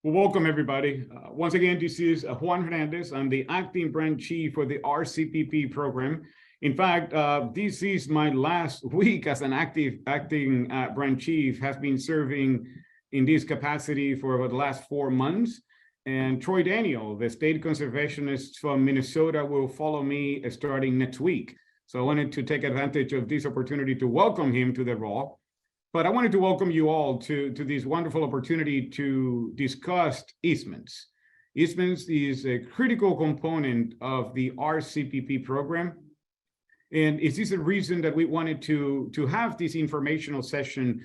Well, welcome everybody. Once again, this is Juan Hernandez. I'm the acting branch chief for the RCPP program. In fact, this is my last week as an acting branch chief. Has been serving in this capacity for about the last 4 months. And Troy Daniel, the state conservationist from Minnesota, will follow me starting next week. So I wanted to take advantage of this opportunity to welcome him to the role. But I wanted to welcome you all to this wonderful opportunity to discuss easements. Easements is a critical component of the RCPP program. And it is a reason that we wanted to have this informational session.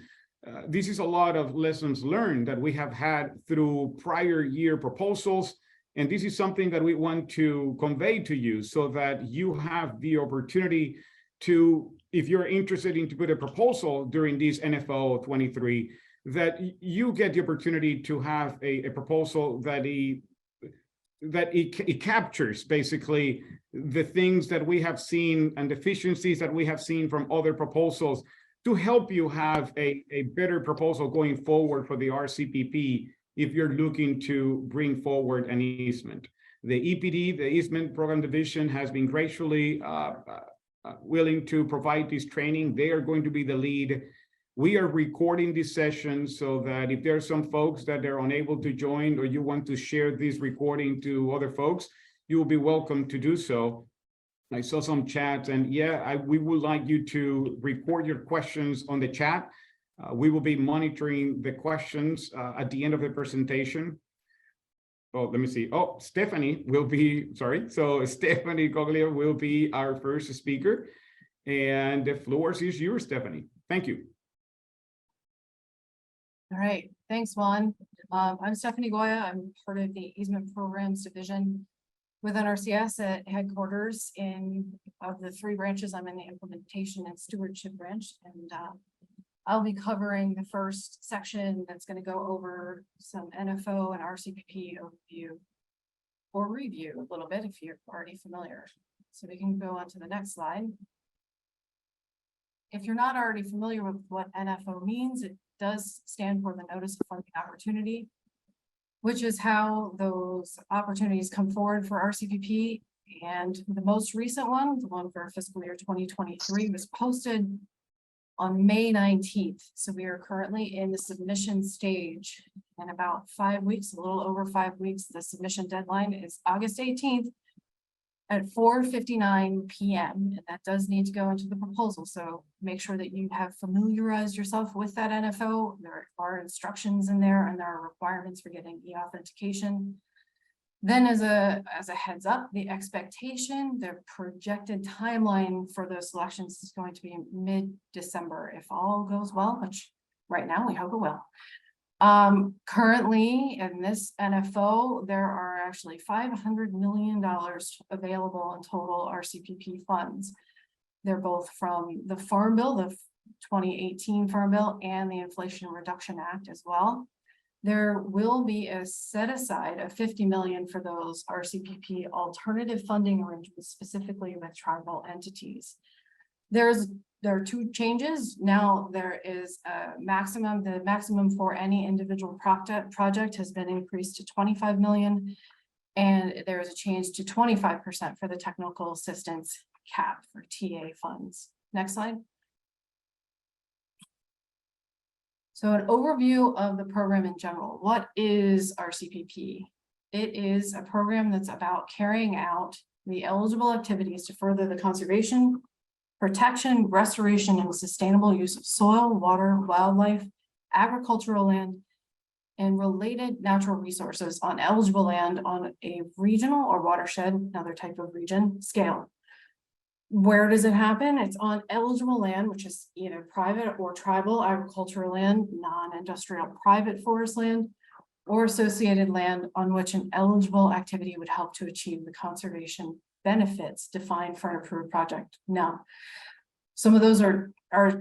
This is a lot of lessons learned that we have had through prior year proposals. And this is something that we want to convey to you so that you have the opportunity to, if you're interested in to put a proposal during this NFO 23, that you get the opportunity to have a proposal that it captures basically the things that we have seen and deficiencies that we have seen from other proposals to help you have a better proposal going forward for the RCPP if you're looking to bring forward an easement. The EPD, the Easement Program Division, has been graciously willing to provide this training. They are going to be the lead. We are recording this session so that if there are some folks that are unable to join or you want to share this recording to other folks, you will be welcome to do so. I saw some chats, and yeah, we would like you to record your questions on the chat. We will be monitoring the questions at the end of the presentation. Oh, let me see. Oh, Stephanie will be, sorry. So Stephanie Coglia will be our first speaker. And the floor is yours, Stephanie. Thank you. All right. Thanks, Juan. I'm Stephanie Goya. I'm part of the Easement Programs Division within RCS at headquarters. Of the 3 branches, I'm in the Implementation and Stewardship branch. And I'll be covering the first section that's going to go over some NFO and RCPP overview or review a little bit if you're already familiar. So we can go on to the next slide. If you're not already familiar with what NFO means, it does stand for the Notice of Funding Opportunity, which is how those opportunities come forward for RCPP. And the most recent one, the one for fiscal year 2023, was posted on May 19th. So we are currently in the submission stage. In about 5 weeks, a little over 5 weeks, the submission deadline is August 18th at 4:59 p.m. And that does need to go into the proposal. So make sure that you have familiarized yourself with that NFO. There are instructions in there and there are requirements for getting e-authentication. Then as a heads up, the expectation, the projected timeline for those selections is going to be mid-December if all goes well, which right now we hope it will. Currently in this NFO, there are actually $500 million available in total RCPP funds. They're both from the Farm Bill, the 2018 Farm Bill, and the Inflation Reduction Act as well. There will be a set aside of $50 million for those RCPP alternative funding arrangements, specifically with tribal entities. There are 2 changes. Now there is a maximum, the maximum for any individual project has been increased to $25 million. And there is a change to 25% for the technical assistance cap for TA funds. Next slide. So an overview of the program in general. What is RCPP? It is a program that's about carrying out the eligible activities to further the conservation, protection, restoration, and sustainable use of soil, water, wildlife, agricultural land, and related natural resources on eligible land on a regional or watershed, another type of region, scale. Where does it happen? It's on eligible land, which is either private or tribal agricultural land, non-industrial private forest land, or associated land on which an eligible activity would help to achieve the conservation benefits defined for an approved project. Now, some of those are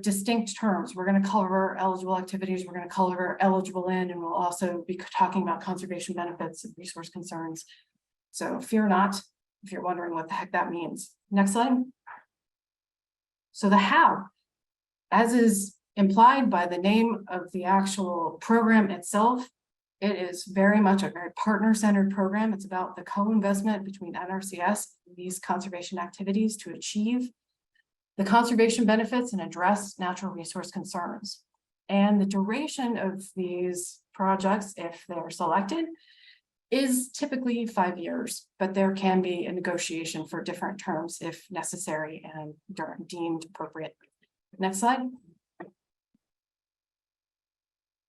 distinct terms. We're going to cover eligible activities, we're going to cover eligible land, and we'll also be talking about conservation benefits and resource concerns. So fear not if you're wondering what the heck that means. Next slide. So the how, as is implied by the name of the actual program itself, It is very much a very partner-centered program. It's about the co-investment between NRCS and these conservation activities to achieve the conservation benefits and address natural resource concerns. And the duration of these projects, if they're selected, is typically 5 years, but there can be a negotiation for different terms if necessary and deemed appropriate. Next slide.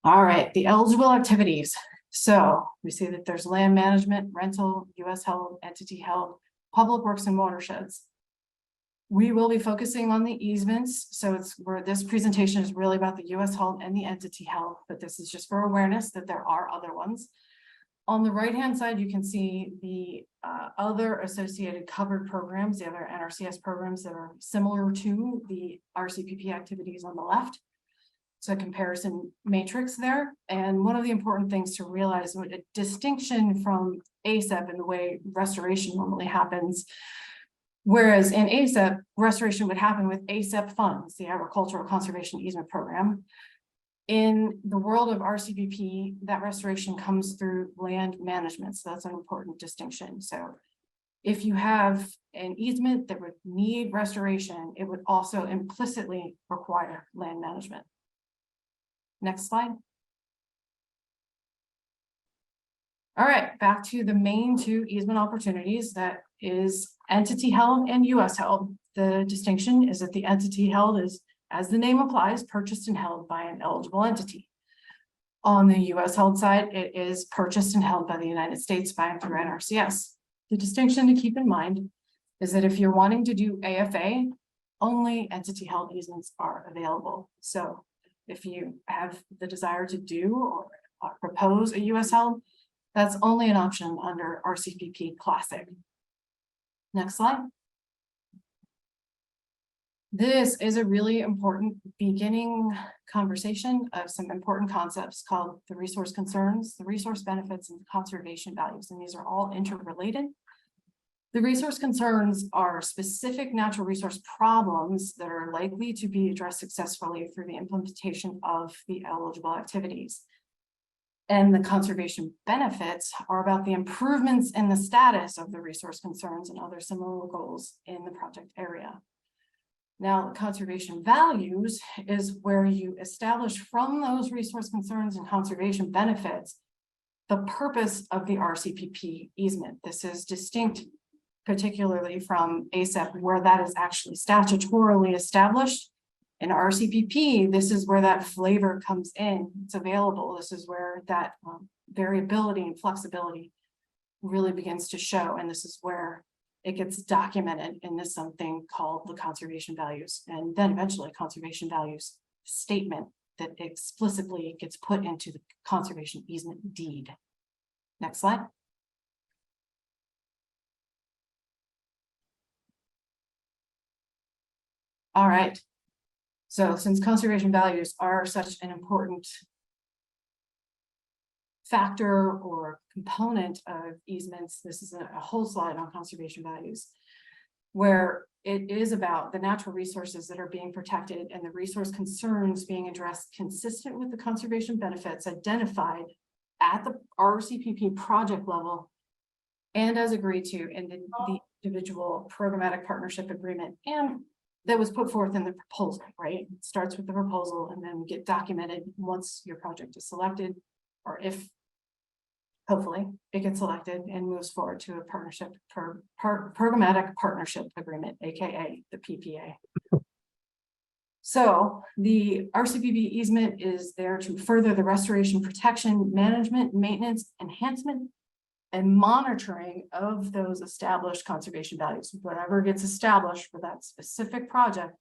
All right, the eligible activities. So we see that there's land management, rental, US held, entity held, public works and watersheds. We will be focusing on the easements. So it's where this presentation is really about the US held and the entity held, but this is just for awareness that there are other ones. On the right-hand side, you can see the other associated covered programs, the other NRCS programs that are similar to the RCPP activities on the left. So a comparison matrix there. And one of the important things to realize, a distinction from ASEP in the way restoration normally happens, whereas in ASEP, restoration would happen with ASEP funds, the Agricultural Conservation Easement Program. In the world of RCPP, that restoration comes through land management. So that's an important distinction. So if you have an easement that would need restoration, it would also implicitly require land management. Next slide. All right, back to the main two easement opportunities, that is entity held and US held. The distinction is that the entity held is, as the name applies, purchased and held by an eligible entity. On the US held side, it is purchased and held by the United States by and through NRCS. The distinction to keep in mind is that if you're wanting to do AFA, only entity held easements are available. So if you have the desire to do or propose a US held, that's only an option under RCPP Classic. Next slide. This is a really important beginning conversation of some important concepts called the resource concerns, the resource benefits, and the conservation values, and these are all interrelated. The resource concerns are specific natural resource problems that are likely to be addressed successfully through the implementation of the eligible activities. And the conservation benefits are about the improvements in the status of the resource concerns and other similar goals in the project area. Now, conservation values is where you establish from those resource concerns and conservation benefits the purpose of the RCPP easement. This is distinct, particularly from ASEP, where that is actually statutorily established. In RCPP, this is where that flavor comes in. It's available. This is where that variability and flexibility really begins to show. And this is where it gets documented in this something called the conservation values, and then eventually conservation values statement that explicitly gets put into the conservation easement deed. Next slide. All right. So since conservation values are such an important factor or component of easements, this is a whole slide on conservation values, where it is about the natural resources that are being protected and the resource concerns being addressed consistent with the conservation benefits identified at the RCPP project level and as agreed to in the individual programmatic partnership agreement, and that was put forth in the proposal, right? It starts with the proposal and then get documented once your project is selected, or if hopefully it gets selected and moves forward to a partnership for programmatic partnership agreement, aka the PPA. So the RCPP easement is there to further the restoration, protection, management, maintenance, enhancement, and monitoring of those established conservation values, whatever gets established for that specific project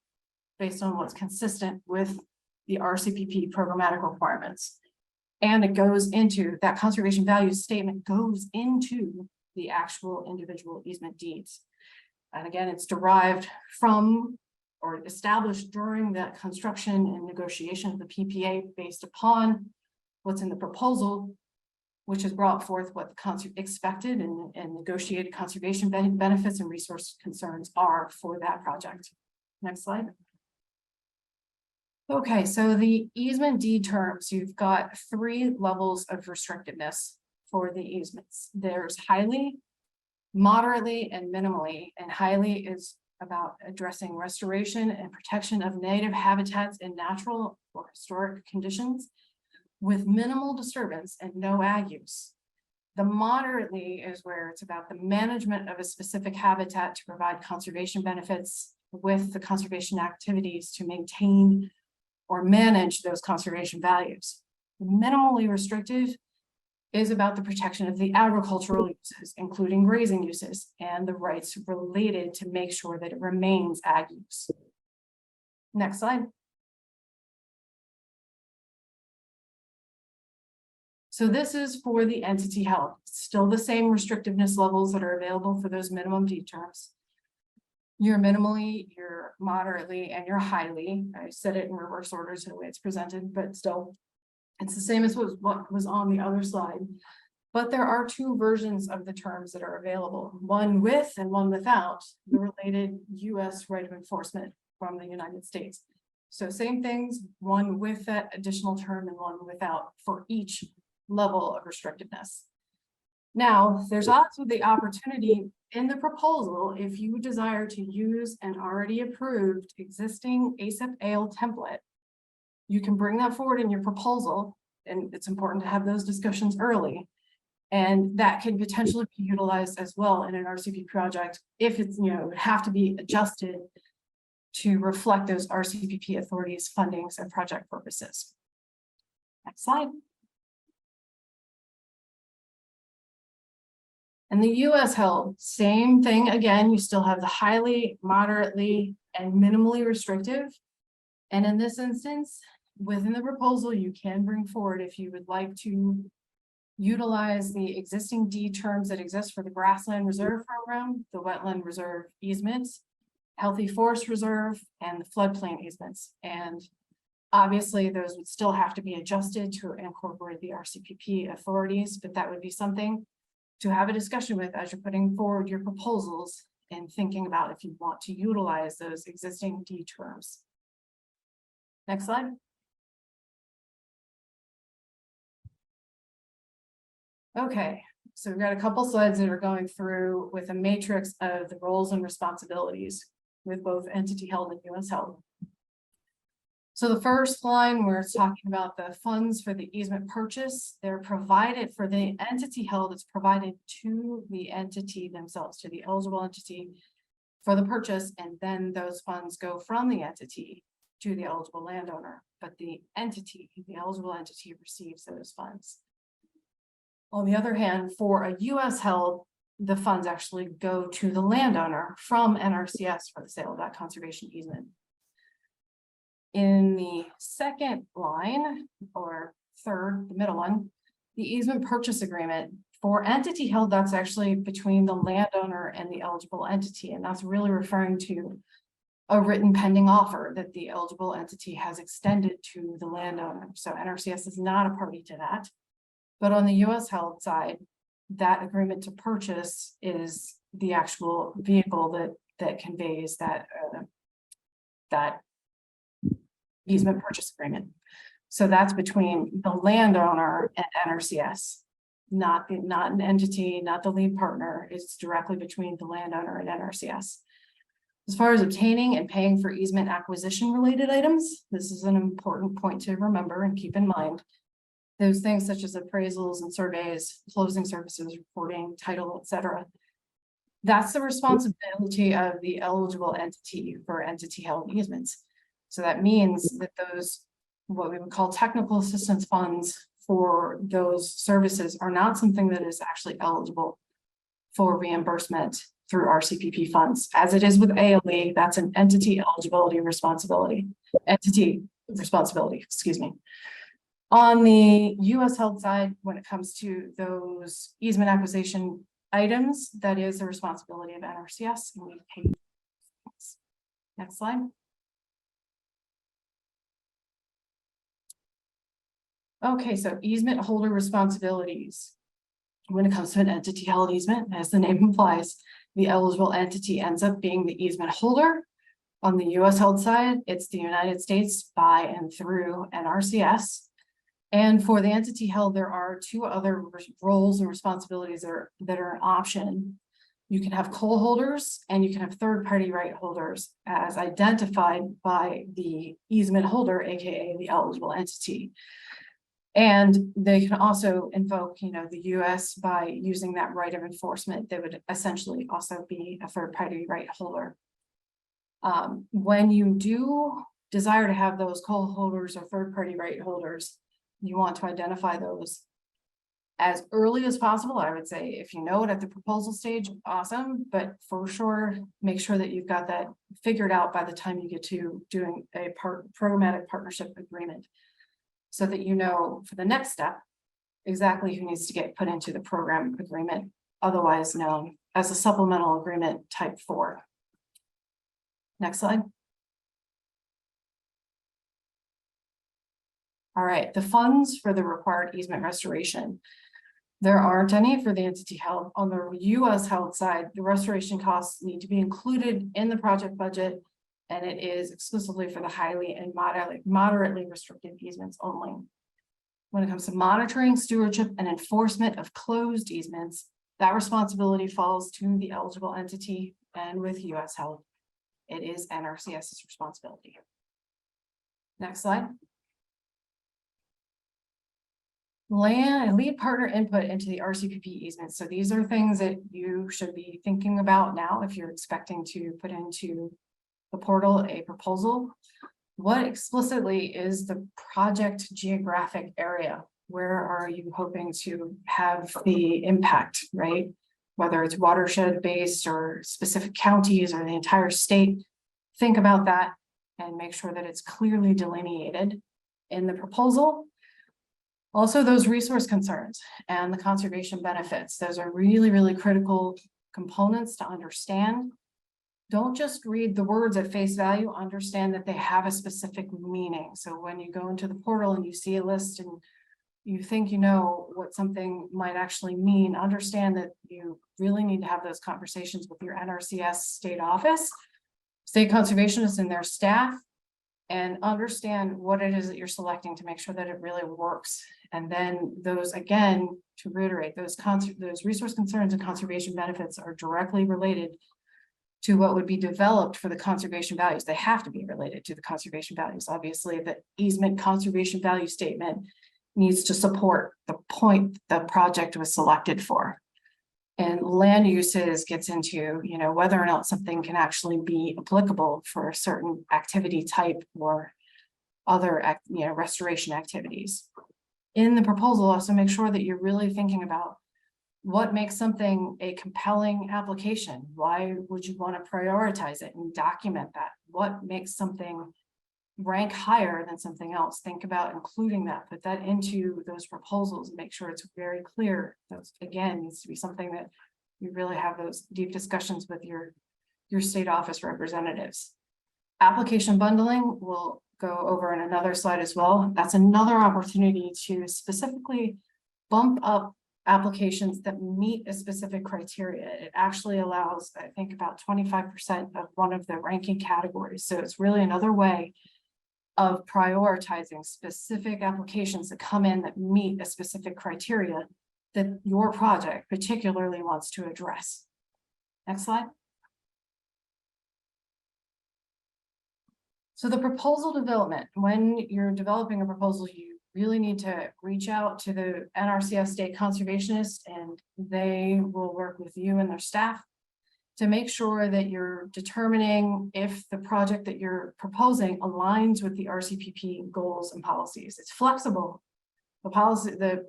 based on what's consistent with the RCPP programmatic requirements. And it goes into that conservation values statement goes into the actual individual easement deeds. And again, it's derived from or established during that construction and negotiation of the PPA based upon what's in the proposal, which has brought forth what the expected and negotiated conservation benefits and resource concerns are for that project. Next slide. Okay, so the easement deed terms, you've got 3 levels of restrictiveness for the easements. There's highly, moderately, and minimally, and highly is about addressing restoration and protection of native habitats in natural or historic conditions with minimal disturbance and no ag use. The moderately is where it's about the management of a specific habitat to provide conservation benefits with the conservation activities to maintain or manage those conservation values. The minimally restrictive is about the protection of the agricultural uses, including grazing uses, and the rights related to make sure that it remains ag use. Next slide. So this is for the entity held. Still the same restrictiveness levels that are available for those minimum deed terms. You're minimally, you're moderately, and you're highly. I said it in reverse order to the way it's presented, but still, it's the same as what was on the other slide. But there are 2 versions of the terms that are available, one with and one without the related US right of enforcement from the United States. So same things, one with that additional term and one without for each level of restrictiveness. Now, there's also the opportunity in the proposal, if you desire to use an already approved existing ACEP-AL template, you can bring that forward in your proposal, and it's important to have those discussions early. And that can potentially be utilized as well in an RCP project if it's, it would have to be adjusted to reflect those RCPP authorities, fundings, and project purposes. Next slide. And the US held, same thing again, you still have the highly, moderately, and minimally restrictive. And in this instance, within the proposal, you can bring forward if you would like to utilize the existing deed terms that exist for the Grassland Reserve Program, the Wetland Reserve Easements, Healthy Forest Reserve, and the floodplain easements. And obviously, those would still have to be adjusted to incorporate the RCPP authorities, but that would be something to have a discussion with as you're putting forward your proposals and thinking about if you want to utilize those existing deed terms. Next slide. Okay, so we've got a couple slides that are going through with a matrix of the roles and responsibilities with both entity held and US held. So the first line, where it's talking about the funds for the easement purchase, they're provided for the entity held, it's provided to the entity themselves, to the eligible entity for the purchase, and then those funds go from the entity to the eligible landowner, but the entity, the eligible entity, receives those funds. On the other hand, for a US held, the funds actually go to the landowner from NRCS for the sale of that conservation easement. In the second line, or third, the middle one, the easement purchase agreement for entity held, that's actually between the landowner and the eligible entity. And that's really referring to a written pending offer that the eligible entity has extended to the landowner. So NRCS is not a party to that. But on the US held side, that agreement to purchase is the actual vehicle that conveys that easement purchase agreement. So that's between the landowner and NRCS, not an entity, not the lead partner. It's directly between the landowner and NRCS. As far as obtaining and paying for easement acquisition related items, this is an important point to remember and keep in mind. Those things such as appraisals and surveys, closing services, reporting, title, etc. That's the responsibility of the eligible entity for entity held easements. So that means that those, what we would call technical assistance funds for those services, are not something that is actually eligible for reimbursement through RCPP funds. As it is with ALE, that's an entity responsibility, excuse me. On the US held side, when it comes to those easement acquisition items, that is the responsibility of NRCS, and we pay. Next slide. Okay, so easement holder responsibilities. When it comes to an entity held easement, as the name implies, the eligible entity ends up being the easement holder, On the US held side, it's the United States by and through NRCS. And for the entity held, there are two other roles and responsibilities that are an option. You can have coal holders and you can have third-party right holders as identified by the easement holder, aka the eligible entity. And they can also invoke, the US by using that right of enforcement. They would essentially also be a third-party right holder. When you do desire to have those coal holders or third-party right holders, you want to identify those as early as possible. I would say if you know it at the proposal stage, awesome, but for sure, make sure that you've got that figured out by the time you get to doing a programmatic partnership agreement, so that you know for the next step exactly who needs to get put into the program agreement, otherwise known as a supplemental agreement type 4. Next slide. All right, the funds for the required easement restoration. There aren't any for the entity held. On the US held side, the restoration costs need to be included in the project budget, and it is exclusively for the highly and moderately restricted easements only. When it comes to monitoring, stewardship, and enforcement of closed easements, that responsibility falls to the eligible entity, and with US held, it is NRCS's responsibility. Next slide. Lead partner input into the RCPP easements. So these are things that you should be thinking about now if you're expecting to put into the portal a proposal. What explicitly is the project geographic area? Where are you hoping to have the impact, right? Whether it's watershed based or specific counties or the entire state, think about that and make sure that it's clearly delineated in the proposal. Also, those resource concerns and the conservation benefits, those are really, really critical components to understand. Don't just read the words at face value, understand that they have a specific meaning. So when you go into the portal and you see a list and you think you know what something might actually mean, understand that you really need to have those conversations with your NRCS state office, state conservationists and their staff, and understand what it is that you're selecting to make sure that it really works. And then those, again, to reiterate, those resource concerns and conservation benefits are directly related to what would be developed for the conservation values. They have to be related to the conservation values. Obviously, the easement conservation value statement needs to support the point the project was selected for. And land uses gets into, whether or not something can actually be applicable for a certain activity type or other, restoration activities. In the proposal, also make sure that you're really thinking about what makes something a compelling application. Why would you want to prioritize it and document that? What makes something rank higher than something else? Think about including that, put that into those proposals and make sure it's very clear. That's, again, needs to be something that you really have those deep discussions with your state office representatives. Application bundling will go over in another slide as well. That's another opportunity to specifically bump up applications that meet a specific criteria. It actually allows, I think, about 25% of one of the ranking categories. So it's really another way of prioritizing specific applications that come in that meet a specific criteria that your project particularly wants to address. Next slide. So the proposal development, when you're developing a proposal, you really need to reach out to the NRCS state conservationists, and they will work with you and their staff to make sure that you're determining if the project that you're proposing aligns with the RCPP goals and policies. It's flexible. The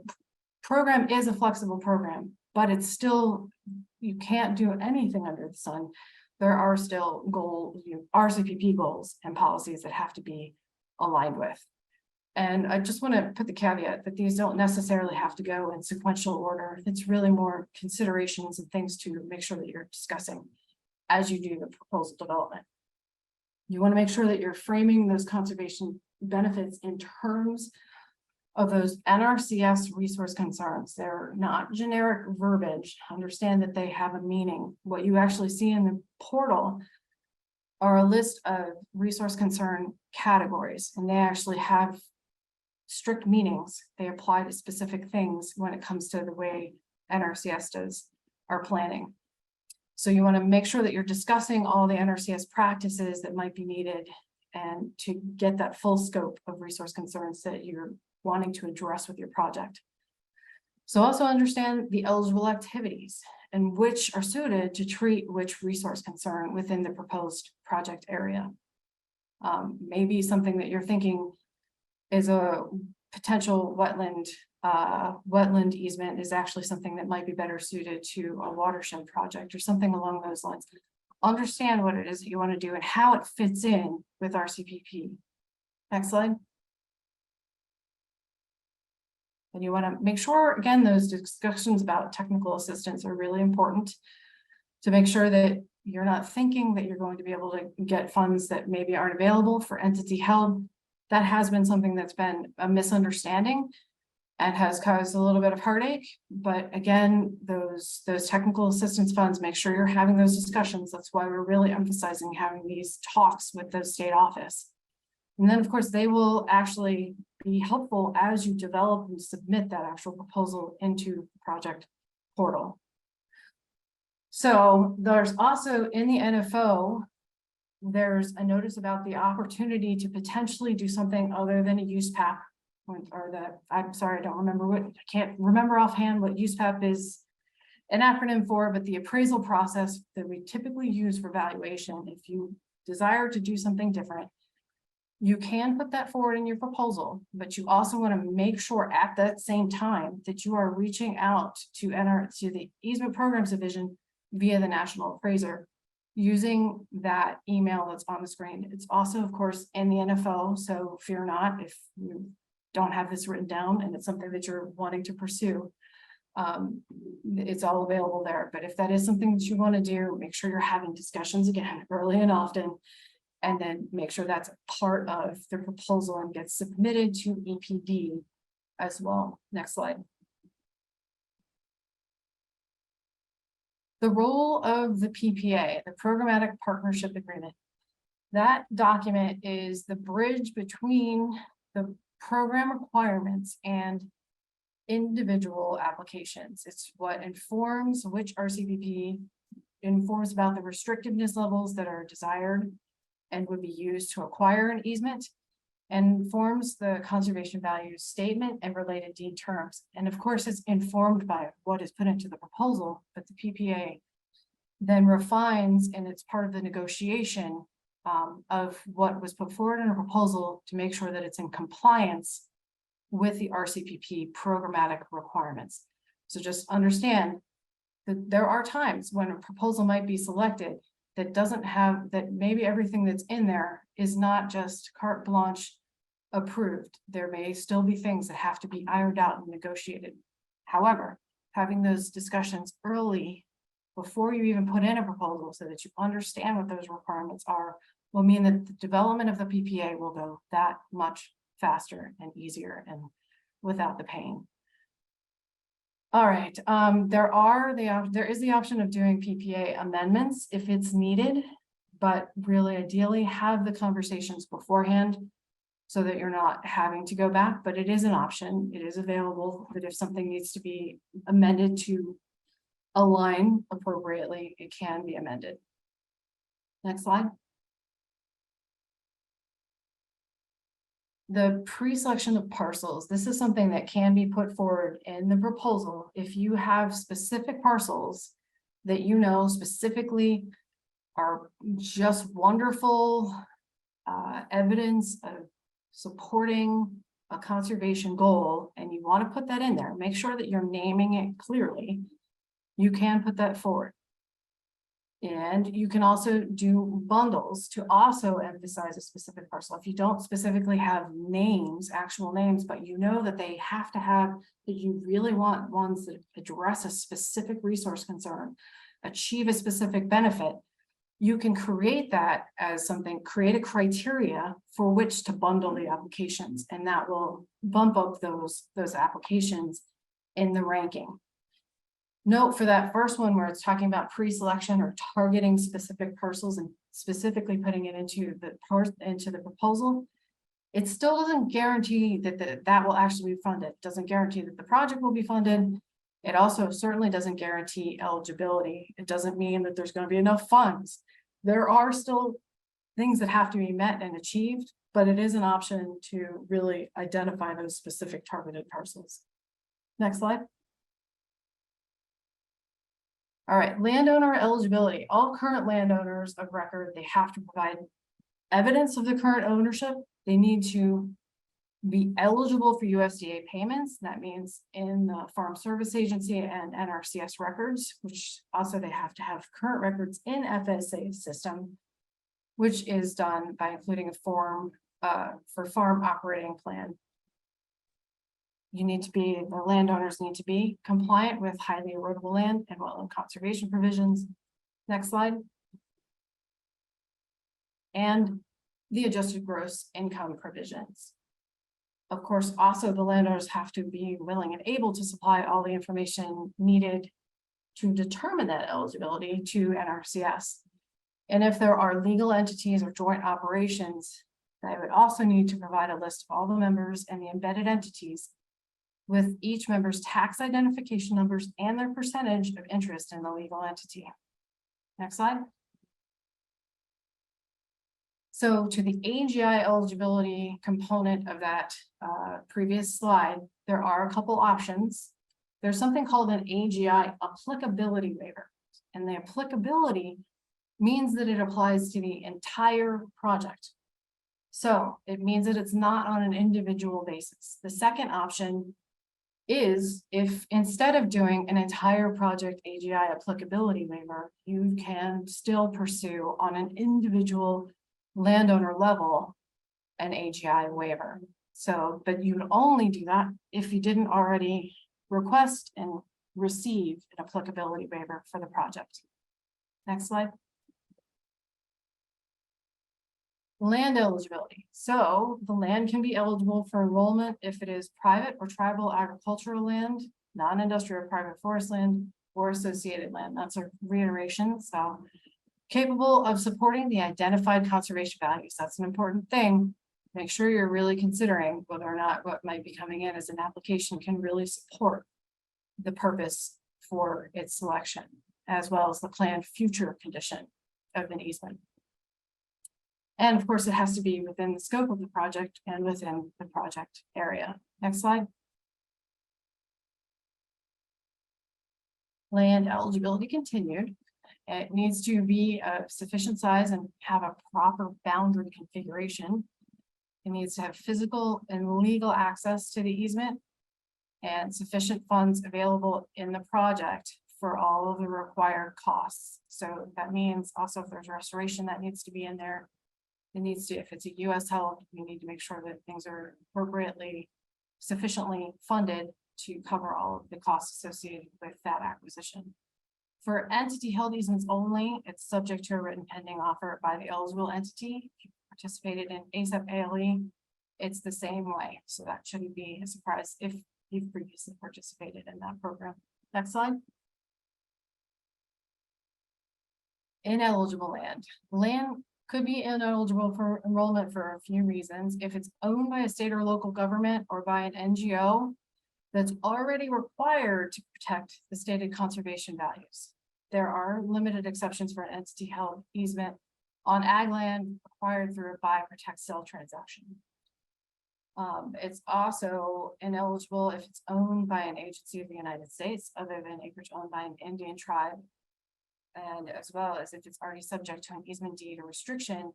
program is a flexible program, but it's still, you can't do anything under the sun. There are still RCPP goals and policies that have to be aligned with. And I just want to put the caveat that these don't necessarily have to go in sequential order. It's really more considerations and things to make sure that you're discussing as you do the proposal development. You want to make sure that you're framing those conservation benefits in terms of those NRCS resource concerns. They're not generic verbiage. Understand that they have a meaning. What you actually see in the portal are a list of resource concern categories, and they actually have strict meanings. They apply to specific things when it comes to the way NRCS does our planning. So you want to make sure that you're discussing all the NRCS practices that might be needed and to get that full scope of resource concerns that you're wanting to address with your project. So also understand the eligible activities and which are suited to treat which resource concern within the proposed project area. Maybe something that you're thinking is a potential wetland easement is actually something that might be better suited to a watershed project or something along those lines. Understand what it is that you want to do and how it fits in with RCPP. Next slide. And you want to make sure, again, those discussions about technical assistance are really important to make sure that you're not thinking that you're going to be able to get funds that maybe aren't available for entity held. That has been something that's been a misunderstanding and has caused a little bit of heartache. But again, those technical assistance funds, make sure you're having those discussions. That's why we're really emphasizing having these talks with the state office. And then, of course, they will actually be helpful as you develop and submit that actual proposal into the project portal. So there's also in the NFO, there's a notice about the opportunity to potentially do something other than a use PAP, or that, I'm sorry, I don't remember what, I can't remember offhand what use PAP is an acronym for, but the appraisal process that we typically use for valuation. If you desire to do something different, you can put that forward in your proposal, but you also want to make sure at that same time that you are reaching out to the Easement Programs Division via the National Appraiser using that email that's on the screen. It's also, of course, in the NFO, so fear not if you don't have this written down and it's something that you're wanting to pursue. It's all available there. But if that is something that you want to do, make sure you're having discussions again early and often, and then make sure that's part of the proposal and gets submitted to EPD as well. Next slide. The role of the PPA, the Programmatic Partnership Agreement. That document is the bridge between the program requirements and individual applications. It's what informs which RCPP informs about the restrictiveness levels that are desired and would be used to acquire an easement, and forms the conservation values statement and related deed terms. And of course, it's informed by what is put into the proposal, but the PPA then refines, and it's part of the negotiation of what was put forward in a proposal to make sure that it's in compliance with the RCPP programmatic requirements. So just understand that there are times when a proposal might be selected that doesn't have, that maybe everything that's in there is not just carte blanche approved. There may still be things that have to be ironed out and negotiated. However, having those discussions early before you even put in a proposal so that you understand what those requirements are will mean that the development of the PPA will go that much faster and easier and without the pain. All right, there is the option of doing PPA amendments if it's needed, but really ideally have the conversations beforehand so that you're not having to go back, but it is an option. It is available that if something needs to be amended to align appropriately, it can be amended. Next slide. The pre-selection of parcels. This is something that can be put forward in the proposal. If you have specific parcels that you know specifically are just wonderful evidence of supporting a conservation goal, and you want to put that in there, make sure that you're naming it clearly. You can put that forward. And you can also do bundles to also emphasize a specific parcel. If you don't specifically have names, actual names, but you know that they have to have, that you really want ones that address a specific resource concern, achieve a specific benefit, you can create that as something, create a criteria for which to bundle the applications, and that will bump up those applications in the ranking. Note for that first one where it's talking about pre-selection or targeting specific parcels and specifically putting it into the proposal. It still doesn't guarantee that that will actually be funded. It doesn't guarantee that the project will be funded. It also certainly doesn't guarantee eligibility. It doesn't mean that there's going to be enough funds. There are still things that have to be met and achieved, but it is an option to really identify those specific targeted parcels. Next slide. All right, landowner eligibility. All current landowners of record, they have to provide evidence of the current ownership. They need to be eligible for USDA payments. That means in the Farm Service Agency and NRCS records, which also they have to have current records in FSA system, which is done by including a form for farm operating plan. The landowners need to be compliant with highly erodible land and wetland conservation provisions. Next slide. And the adjusted gross income provisions. Of course, also the landowners have to be willing and able to supply all the information needed to determine that eligibility to NRCS. And if there are legal entities or joint operations, they would also need to provide a list of all the members and the embedded entities with each member's tax identification numbers and their percentage of interest in the legal entity. Next slide. So to the AGI eligibility component of that previous slide, there are a couple options. There's something called an AGI applicability waiver, and the applicability means that it applies to the entire project. So it means that it's not on an individual basis. The second option is if instead of doing an entire project AGI applicability waiver, you can still pursue on an individual landowner level an AGI waiver. So, but you would only do that if you didn't already request and receive an applicability waiver for the project. Next slide. Land eligibility. So the land can be eligible for enrollment if it is private or tribal agricultural land, non-industrial private forest land, or associated land. That's a reiteration. So capable of supporting the identified conservation values. That's an important thing. Make sure you're really considering whether or not what might be coming in as an application can really support the purpose for its selection, as well as the planned future condition of an easement. And of course, it has to be within the scope of the project and within the project area. Next slide. Land eligibility continued. It needs to be of sufficient size and have a proper boundary configuration. It needs to have physical and legal access to the easement and sufficient funds available in the project for all of the required costs. So that means also if there's restoration that needs to be in there. It needs to, if it's a US held, we need to make sure that things are appropriately, sufficiently funded to cover all of the costs associated with that acquisition. For entity held easements only, it's subject to a written pending offer by the eligible entity. If you participated in ASAP ALE, it's the same way. So that shouldn't be a surprise if you've previously participated in that program. Next slide. Ineligible land. Land could be ineligible for enrollment for a few reasons. If it's owned by a state or local government or by an NGO that's already required to protect the stated conservation values. There are limited exceptions for an entity held easement on ag land acquired through a buy, protect, sell transaction. It's also ineligible if it's owned by an agency of the United States other than acreage owned by an Indian tribe, and as well as if it's already subject to an easement deed or restriction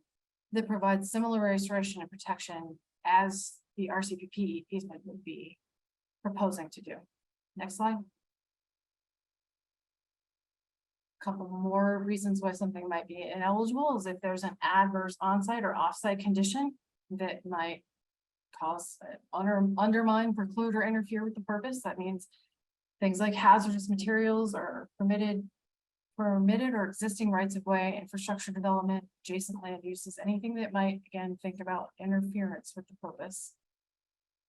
that provides similar restoration and protection as the RCPP easement would be proposing to do. Next slide. A couple more reasons why something might be ineligible is if there's an adverse onsite or offsite condition that might cause, undermine, preclude, or interfere with the purpose. That means things like hazardous materials or permitted or existing rights of way, infrastructure development, adjacent land uses, anything that might, again, think about interference with the purpose.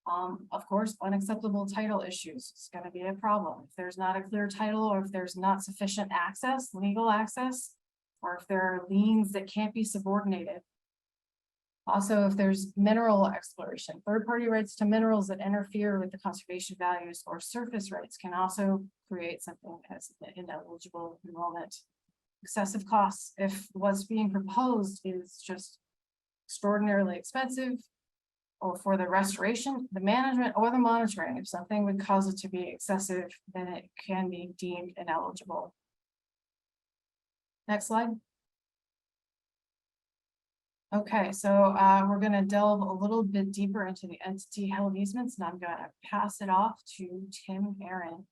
Of course, unacceptable title issues is going to be a problem. If there's not a clear title, or if there's not sufficient access, legal access, or if there are liens that can't be subordinated. Also, if there's mineral exploration, third-party rights to minerals that interfere with the conservation values, or surface rights can also create something as ineligible enrollment. Excessive costs, if what's being proposed is just extraordinarily expensive, or for the restoration, the management, or the monitoring, if something would cause it to be excessive, then it can be deemed ineligible. Next slide. Okay, so we're going to delve a little bit deeper into the entity held easements, and I'm going to pass it off to Tim Aaron.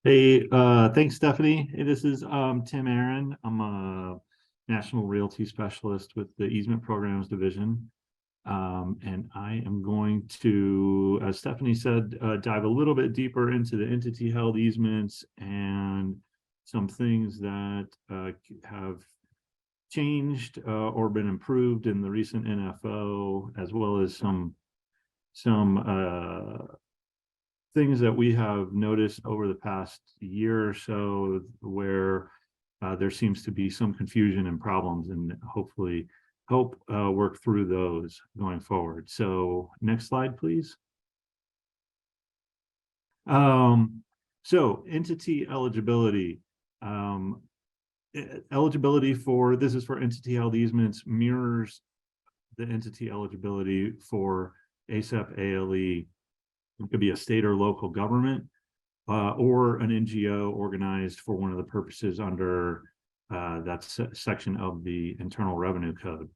Hey, thanks, Stephanie. Hey, this is Tim Aaron. I'm a National Realty Specialist with the Easement Programs Division. And I am going to, as Stephanie said, dive a little bit deeper into the entity held easements and some things that have changed or been improved in the recent NFO, as well as some things that we have noticed over the past year or so where there seems to be some confusion and problems, and hopefully help work through those going forward. So next slide, please. So entity eligibility. Eligibility for, this is for entity held easements, mirrors the entity eligibility for ASAP ALE. It could be a state or local government or an NGO organized for one of the purposes under that section of the Internal Revenue Code.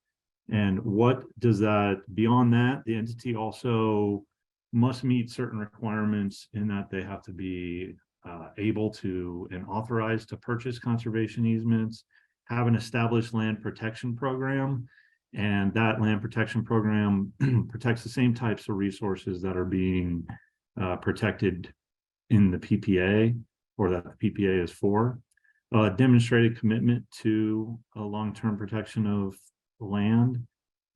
And what does that, beyond that, the entity also must meet certain requirements in that they have to be able to and authorized to purchase conservation easements, have an established land protection program, and that land protection program protects the same types of resources that are being protected in the PPA, or that the PPA is for. Demonstrated commitment to a long-term protection of land,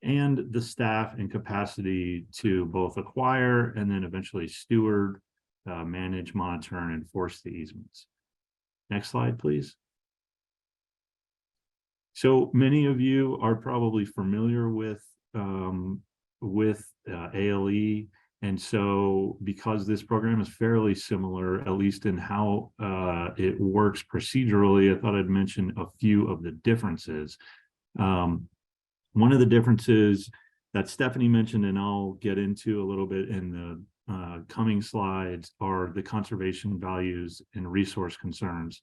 and the staff and capacity to both acquire and then eventually steward, manage, monitor, and enforce the easements. Next slide, please. So many of you are probably familiar with ALE, and so because this program is fairly similar, at least in how it works procedurally, I thought I'd mention a few of the differences. One of the differences that Stephanie mentioned, and I'll get into a little bit in the coming slides, are the conservation values and resource concerns.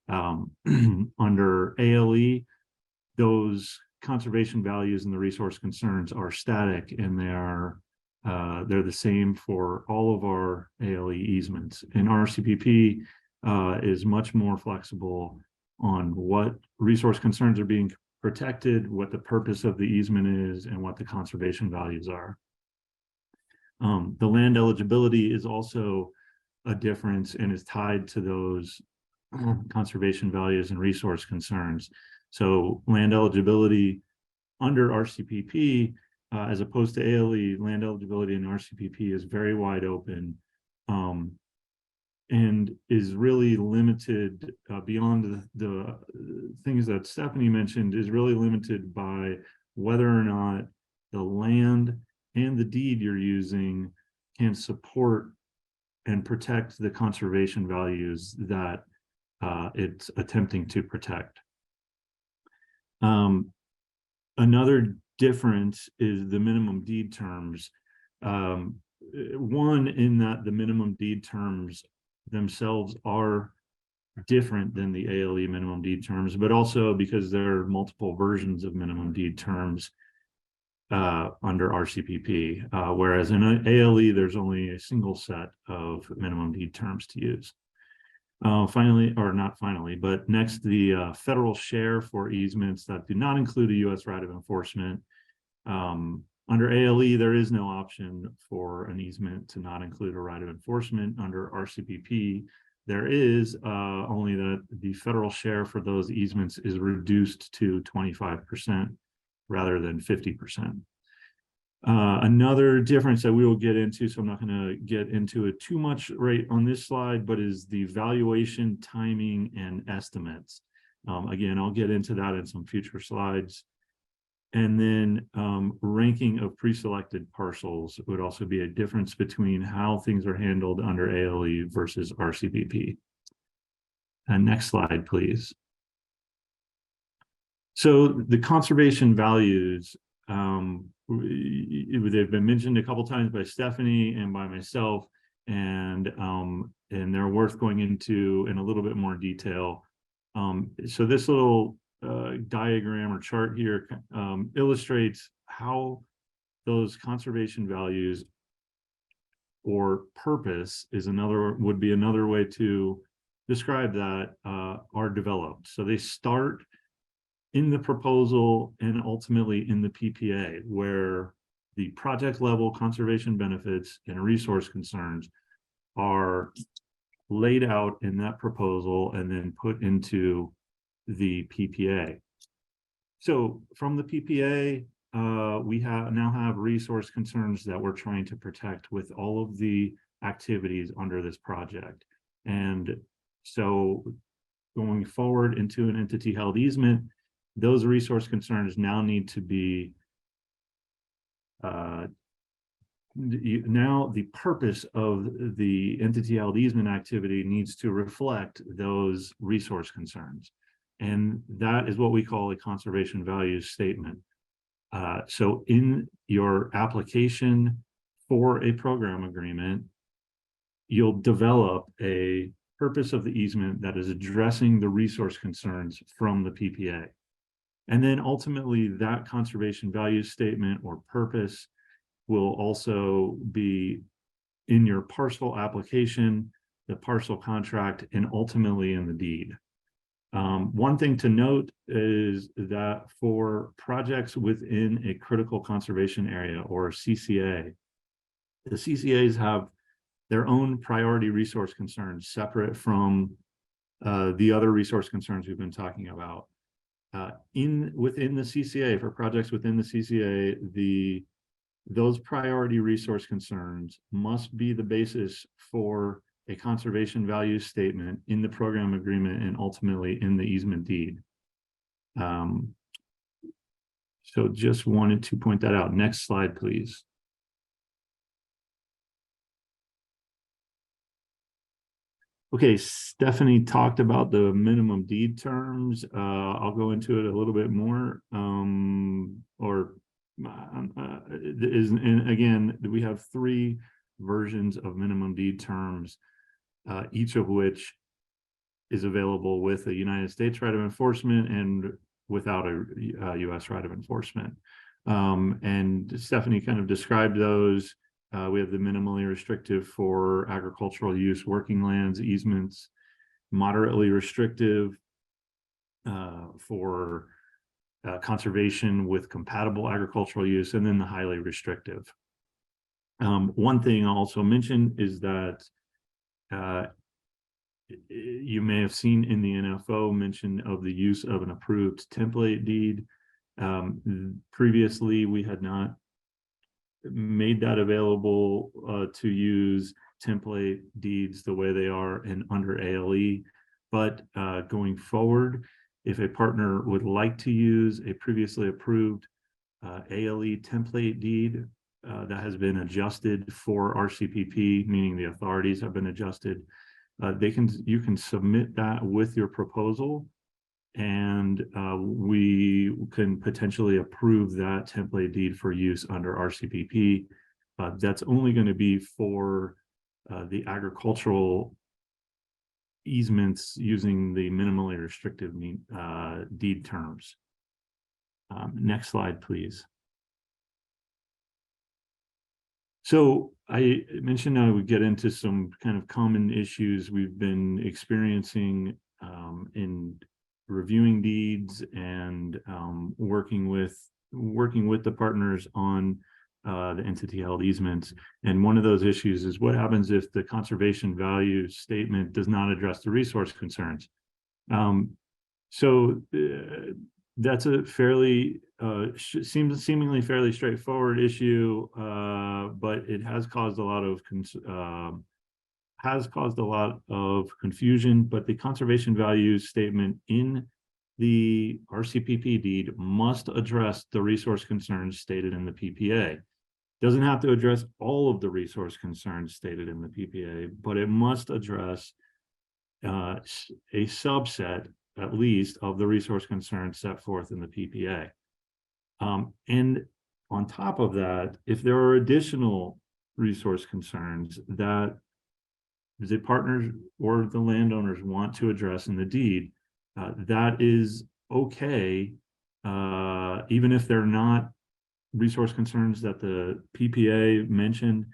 Under ALE, those conservation values and the resource concerns are static, and they're the same for all of our ALE easements. And RCPP is much more flexible on what resource concerns are being protected, what the purpose of the easement is, and what the conservation values are. The land eligibility is also a difference and is tied to those conservation values and resource concerns. So land eligibility under RCPP, as opposed to ALE, land eligibility in RCPP is very wide open, and is really limited beyond the things that Stephanie mentioned, is really limited by whether or not the land and the deed you're using can support and protect the conservation values that it's attempting to protect. Another difference is the minimum deed terms. One, in that the minimum deed terms themselves are different than the ALE minimum deed terms, but also because there are multiple versions of minimum deed terms under RCPP, whereas in ALE, there's only a single set of minimum deed terms to use. Finally, or not finally, but next, the federal share for easements that do not include a U.S. right of enforcement. Under ALE, there is no option for an easement to not include a right of enforcement. Under RCPP, there is only that the federal share for those easements is reduced to 25% rather than 50%. Another difference that we will get into, so I'm not going to get into it too much right on this slide, but is the valuation, timing, and estimates. Again, I'll get into that in some future slides. And then ranking of pre-selected parcels would also be a difference between how things are handled under ALE versus RCPP. And next slide, please. So the conservation values, they've been mentioned a couple times by Stephanie and by myself, and they're worth going into in a little bit more detail. So this little diagram or chart here illustrates how those conservation values or purpose would be another way to describe that are developed. So they start in the proposal and ultimately in the PPA, where the project level conservation benefits and resource concerns are laid out in that proposal and then put into the PPA. So from the PPA, we now have resource concerns that we're trying to protect with all of the activities under this project. And so going forward into an entity held easement, those resource concerns now need to be now the purpose of the entity held easement activity needs to reflect those resource concerns. And that is what we call a conservation values statement. So in your application for a program agreement, you'll develop a purpose of the easement that is addressing the resource concerns from the PPA. And then ultimately that conservation values statement or purpose will also be in your parcel application, the parcel contract, and ultimately in the deed. One thing to note is that for projects within a critical conservation area or CCA, the CCAs have their own priority resource concerns separate from the other resource concerns we've been talking about. Within the CCA, for projects within the CCA, those priority resource concerns must be the basis for a conservation value statement in the program agreement and ultimately in the easement deed. So just wanted to point that out. Next slide, please. Okay, Stephanie talked about the minimum deed terms. I'll go into it a little bit more. And again, we have 3 versions of minimum deed terms, each of which is available with a United States right of enforcement and without a U.S. right of enforcement. And Stephanie kind of described those. We have the minimally restrictive for agricultural use, working lands, easements, moderately restrictive for conservation with compatible agricultural use, and then the highly restrictive. One thing I'll also mention is that you may have seen in the NFO mention of the use of an approved template deed. Previously, we had not made that available to use template deeds the way they are in under ALE. But going forward, if a partner would like to use a previously approved ALE template deed that has been adjusted for RCPP, meaning the authorities have been adjusted, you can submit that with your proposal, and we can potentially approve that template deed for use under RCPP. That's only going to be for the agricultural easements using the minimally restrictive deed terms. Next slide, please. So I mentioned I would get into some kind of common issues we've been experiencing in reviewing deeds and working with the partners on the entity held easements. And one of those issues is what happens if the conservation value statement does not address the resource concerns. So That's a fairly seemingly fairly straightforward issue, but it has caused a lot of confusion. But the conservation values statement in the RCPP deed must address the resource concerns stated in the PPA. Doesn't have to address all of the resource concerns stated in the PPA, but it must address a subset, at least, of the resource concerns set forth in the PPA. And on top of that, if there are additional resource concerns that the partners or the landowners want to address in the deed, that is okay, even if they're not resource concerns that the PPA mentioned.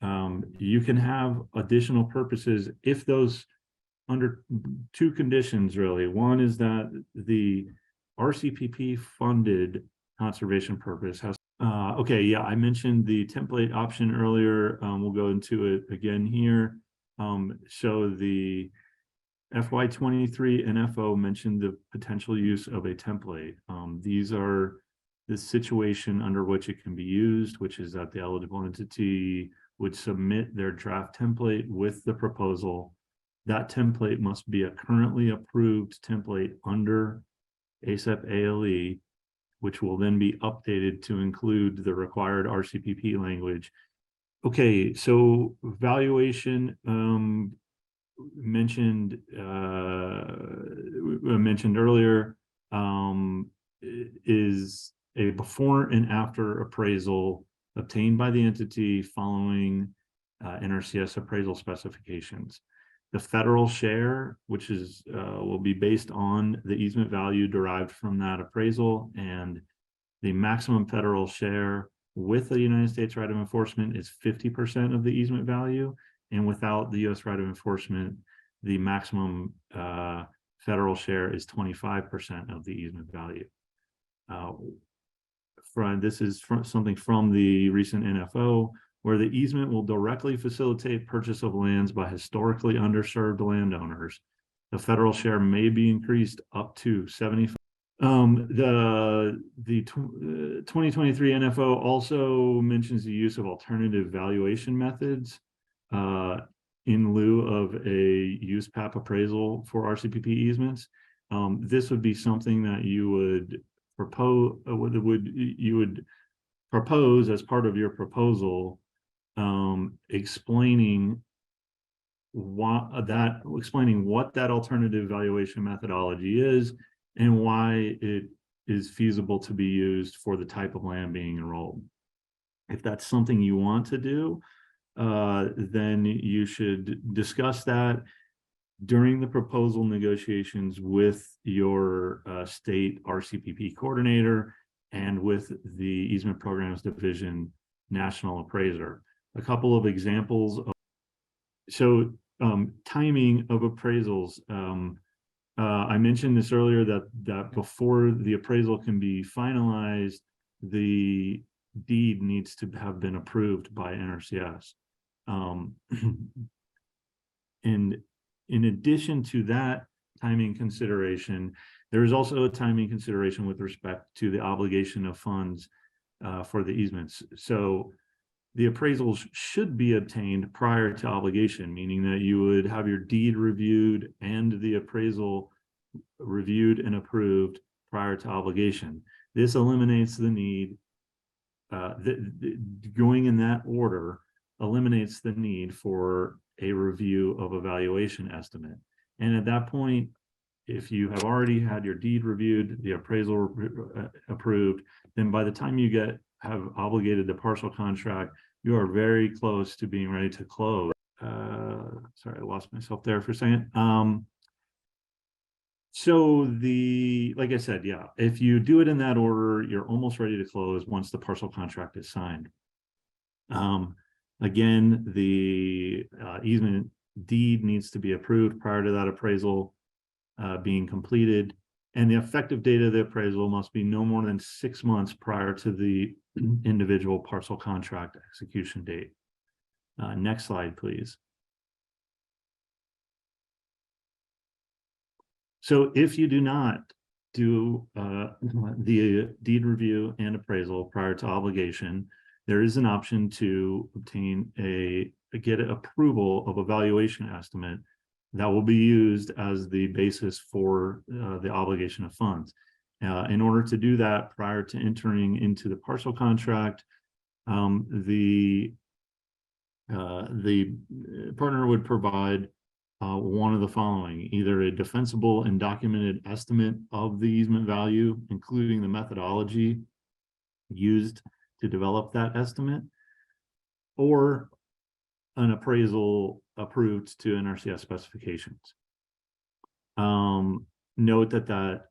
You can have additional purposes if those, under two conditions really. One is that the RCPP funded conservation purpose has, okay, yeah, I mentioned the template option earlier. We'll go into it again here. So the FY23 NFO mentioned the potential use of a template. These are the situation under which it can be used, which is that the eligible entity would submit their draft template with the proposal. That template must be a currently approved template under ASAP ALE, which will then be updated to include the required RCPP language. Okay, so valuation mentioned earlier is a before and after appraisal obtained by the entity following NRCS appraisal specifications. The federal share, which is will be based on the easement value derived from that appraisal, and the maximum federal share with the United States right of enforcement is 50% of the easement value, and without the U.S. right of enforcement, the maximum federal share is 25% of the easement value. This is something from the recent NFO, where the easement will directly facilitate purchase of lands by historically underserved landowners. The federal share may be increased up to 75%. The 2023 NFO also mentions the use of alternative valuation methods in lieu of a use PAP appraisal for RCPP easements. This would be something that you would propose, propose as part of your proposal, explaining what that alternative valuation methodology is and why it is feasible to be used for the type of land being enrolled. If that's something you want to do, then you should discuss that during the proposal negotiations with your state RCPP coordinator and with the Easement Programs Division National Appraiser. A couple of examples of, so timing of appraisals. I mentioned this earlier that before the appraisal can be finalized, the deed needs to have been approved by NRCS. And in addition to that timing consideration, there is also a timing consideration with respect to the obligation of funds for the easements. So the appraisals should be obtained prior to obligation, meaning that you would have your deed reviewed and the appraisal reviewed and approved prior to obligation. This eliminates the need, going in that order eliminates the need for a review of a valuation estimate. And at that point, if you have already had your deed reviewed, the appraisal approved, then by the time you have obligated the partial contract, you are very close to being ready to close. Sorry, I lost myself there for a second. So like I said, yeah, if you do it in that order, you're almost ready to close once the partial contract is signed. Again, the easement deed needs to be approved prior to that appraisal being completed, and the effective date of the appraisal must be no more than 6 months prior to the individual parcel contract execution date. Next slide, please. So if you do not do the deed review and appraisal prior to obligation, there is an option to obtain get approval of a valuation estimate that will be used as the basis for the obligation of funds. In order to do that prior to entering into the parcel contract, the partner would provide one of the following: either a defensible and documented estimate of the easement value, including the methodology used to develop that estimate, or an appraisal approved to NRCS specifications. Note that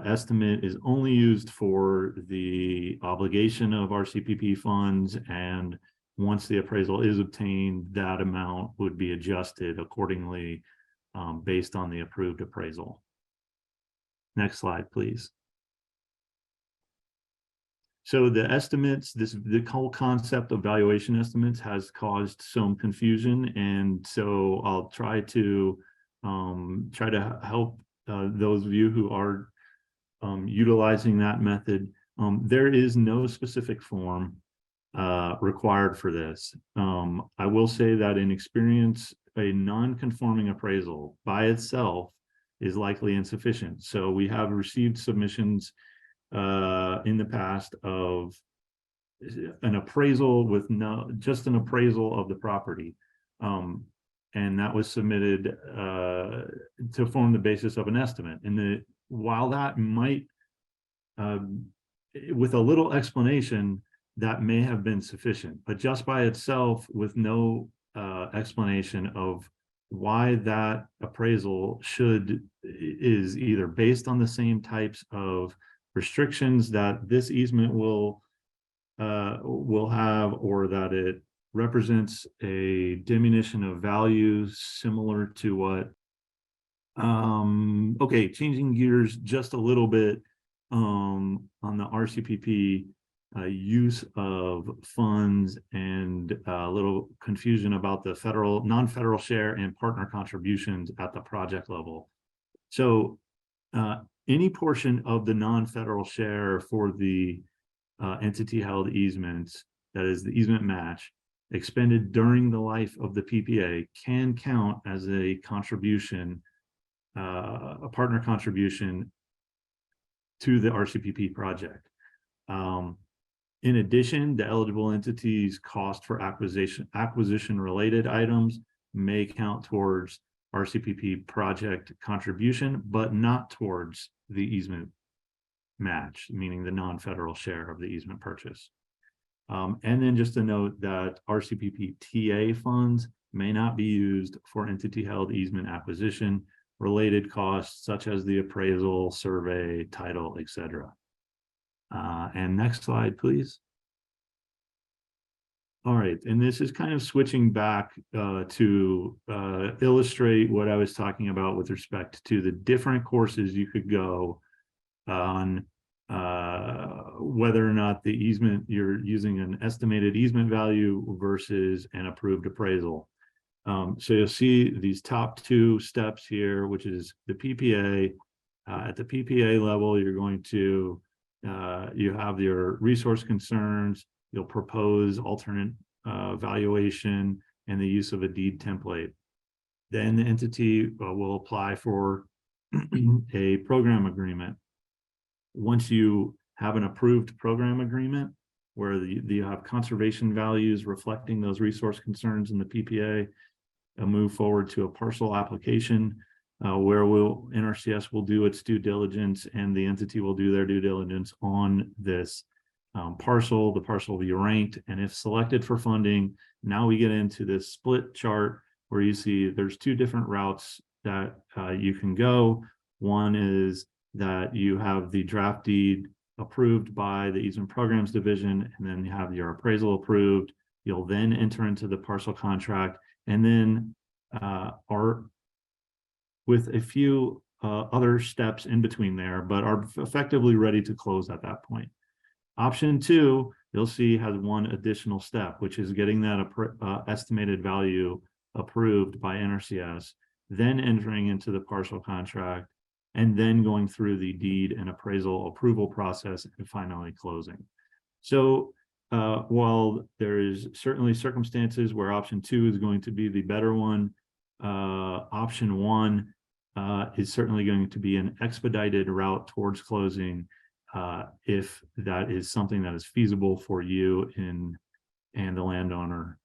estimate is only used for the obligation of RCPP funds, and once the appraisal is obtained, that amount would be adjusted accordingly based on the approved appraisal. Next slide, please. So the estimates, the whole concept of valuation estimates has caused some confusion, and so I'll try to help those of you who are utilizing that method. There is no specific form required for this. I will say that in experience, a non-conforming appraisal by itself is likely insufficient. So we have received submissions in the past of an appraisal with just an appraisal of the property. And that was submitted to form the basis of an estimate. And while that might, with a little explanation, that may have been sufficient, but just by itself with no explanation of why that appraisal is either based on the same types of restrictions that this easement will have, or that it represents a diminution of value similar to what okay, changing gears just a little bit on the RCPP use of funds, and a little confusion about the federal, non-federal share and partner contributions at the project level. So any portion of the non-federal share for the entity held easements, that is the easement match, expended during the life of the PPA can count as a contribution, a partner contribution to the RCPP project. In addition, the eligible entity's cost for acquisition related items may count towards RCPP project contribution, but not towards the easement match, meaning the non-federal share of the easement purchase. And then just a note that RCPP TA funds may not be used for entity held easement acquisition related costs such as the appraisal, survey, title, etc. And next slide, please. All right, and this is kind of switching back to illustrate what I was talking about with respect to the different courses you could go on whether or not the easement, you're using an estimated easement value versus an approved appraisal. So you'll see these top two steps here, which is the PPA. At the PPA level, you're going to, you have your resource concerns, you'll propose alternate valuation and the use of a deed template. Then the entity will apply for a program agreement. Once you have an approved program agreement where you have conservation values reflecting those resource concerns in the PPA, move forward to a parcel application where NRCS will do its due diligence and the entity will do their due diligence on this parcel. The parcel will be ranked, and if selected for funding, now we get into this split chart where you see there's two different routes that you can go. One is that you have the draft deed approved by the easement programs division, and then you have your appraisal approved. You'll then enter into the parcel contract, and then are with a few other steps in between there, but are effectively ready to close at that point. Option two, you'll see, has one additional step, which is getting that estimated value approved by NRCS, then entering into the parcel contract, and then going through the deed and appraisal approval process and finally closing. So while there is certainly circumstances where option 2 is going to be the better one, option 1 is certainly going to be an expedited route towards closing if that is something that is feasible for you and the landowner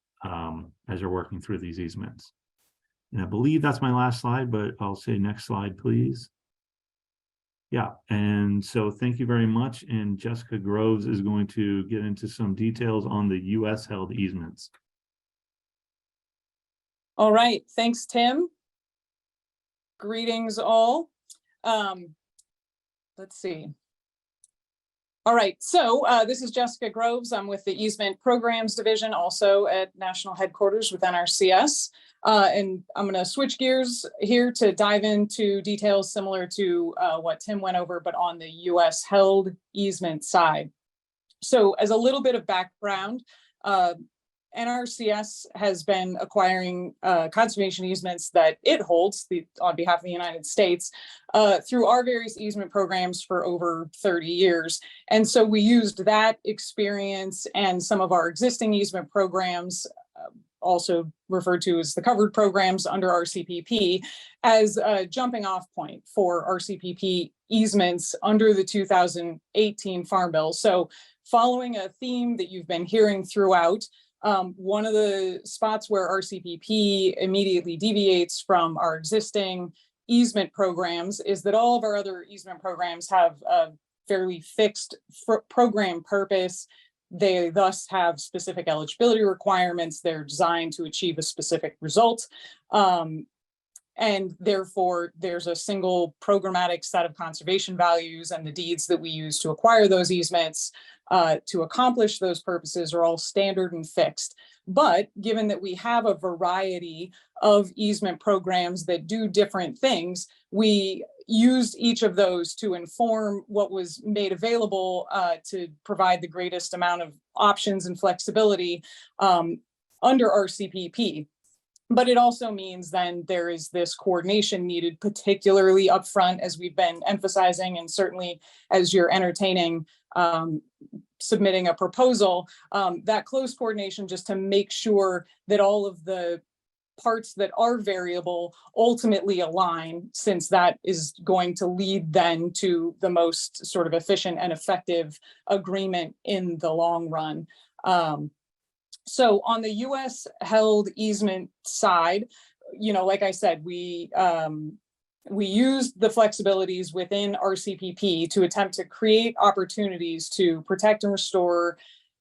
as you're working through these easements. And I believe that's my last slide, but I'll say next slide, please. Yeah, and so thank you very much. And Jessica Groves is going to get into some details on the US held easements. All right, thanks, Tim. Greetings all. Let's see. All right, so this is Jessica Groves. I'm with the Easement Programs Division, also at National Headquarters with NRCS. And I'm going to switch gears here to dive into details similar to what Tim went over, but on the US held easement side. So as a little bit of background, NRCS has been acquiring conservation easements that it holds on behalf of the United States through our various easement programs for over 30 years. And so we used that experience and some of our existing easement programs, also referred to as the covered programs under RCPP, as a jumping off point for RCPP easements under the 2018 Farm Bill. So following a theme that you've been hearing throughout, one of the spots where RCPP immediately deviates from our existing easement programs is that all of our other easement programs have a fairly fixed program purpose. They thus have specific eligibility requirements. They're designed to achieve a specific result. And therefore, there's a single programmatic set of conservation values, and the deeds that we use to acquire those easements to accomplish those purposes are all standard and fixed. But given that we have a variety of easement programs that do different things, we used each of those to inform what was made available to provide the greatest amount of options and flexibility under RCPP. But it also means then there is this coordination needed, particularly upfront, as we've been emphasizing, and certainly as you're entertaining submitting a proposal, that close coordination just to make sure that all of the parts that are variable ultimately align, since that is going to lead then to the most sort of efficient and effective agreement in the long run. So on the US held easement side, you know, like I said, we used the flexibilities within RCPP to attempt to create opportunities to protect and restore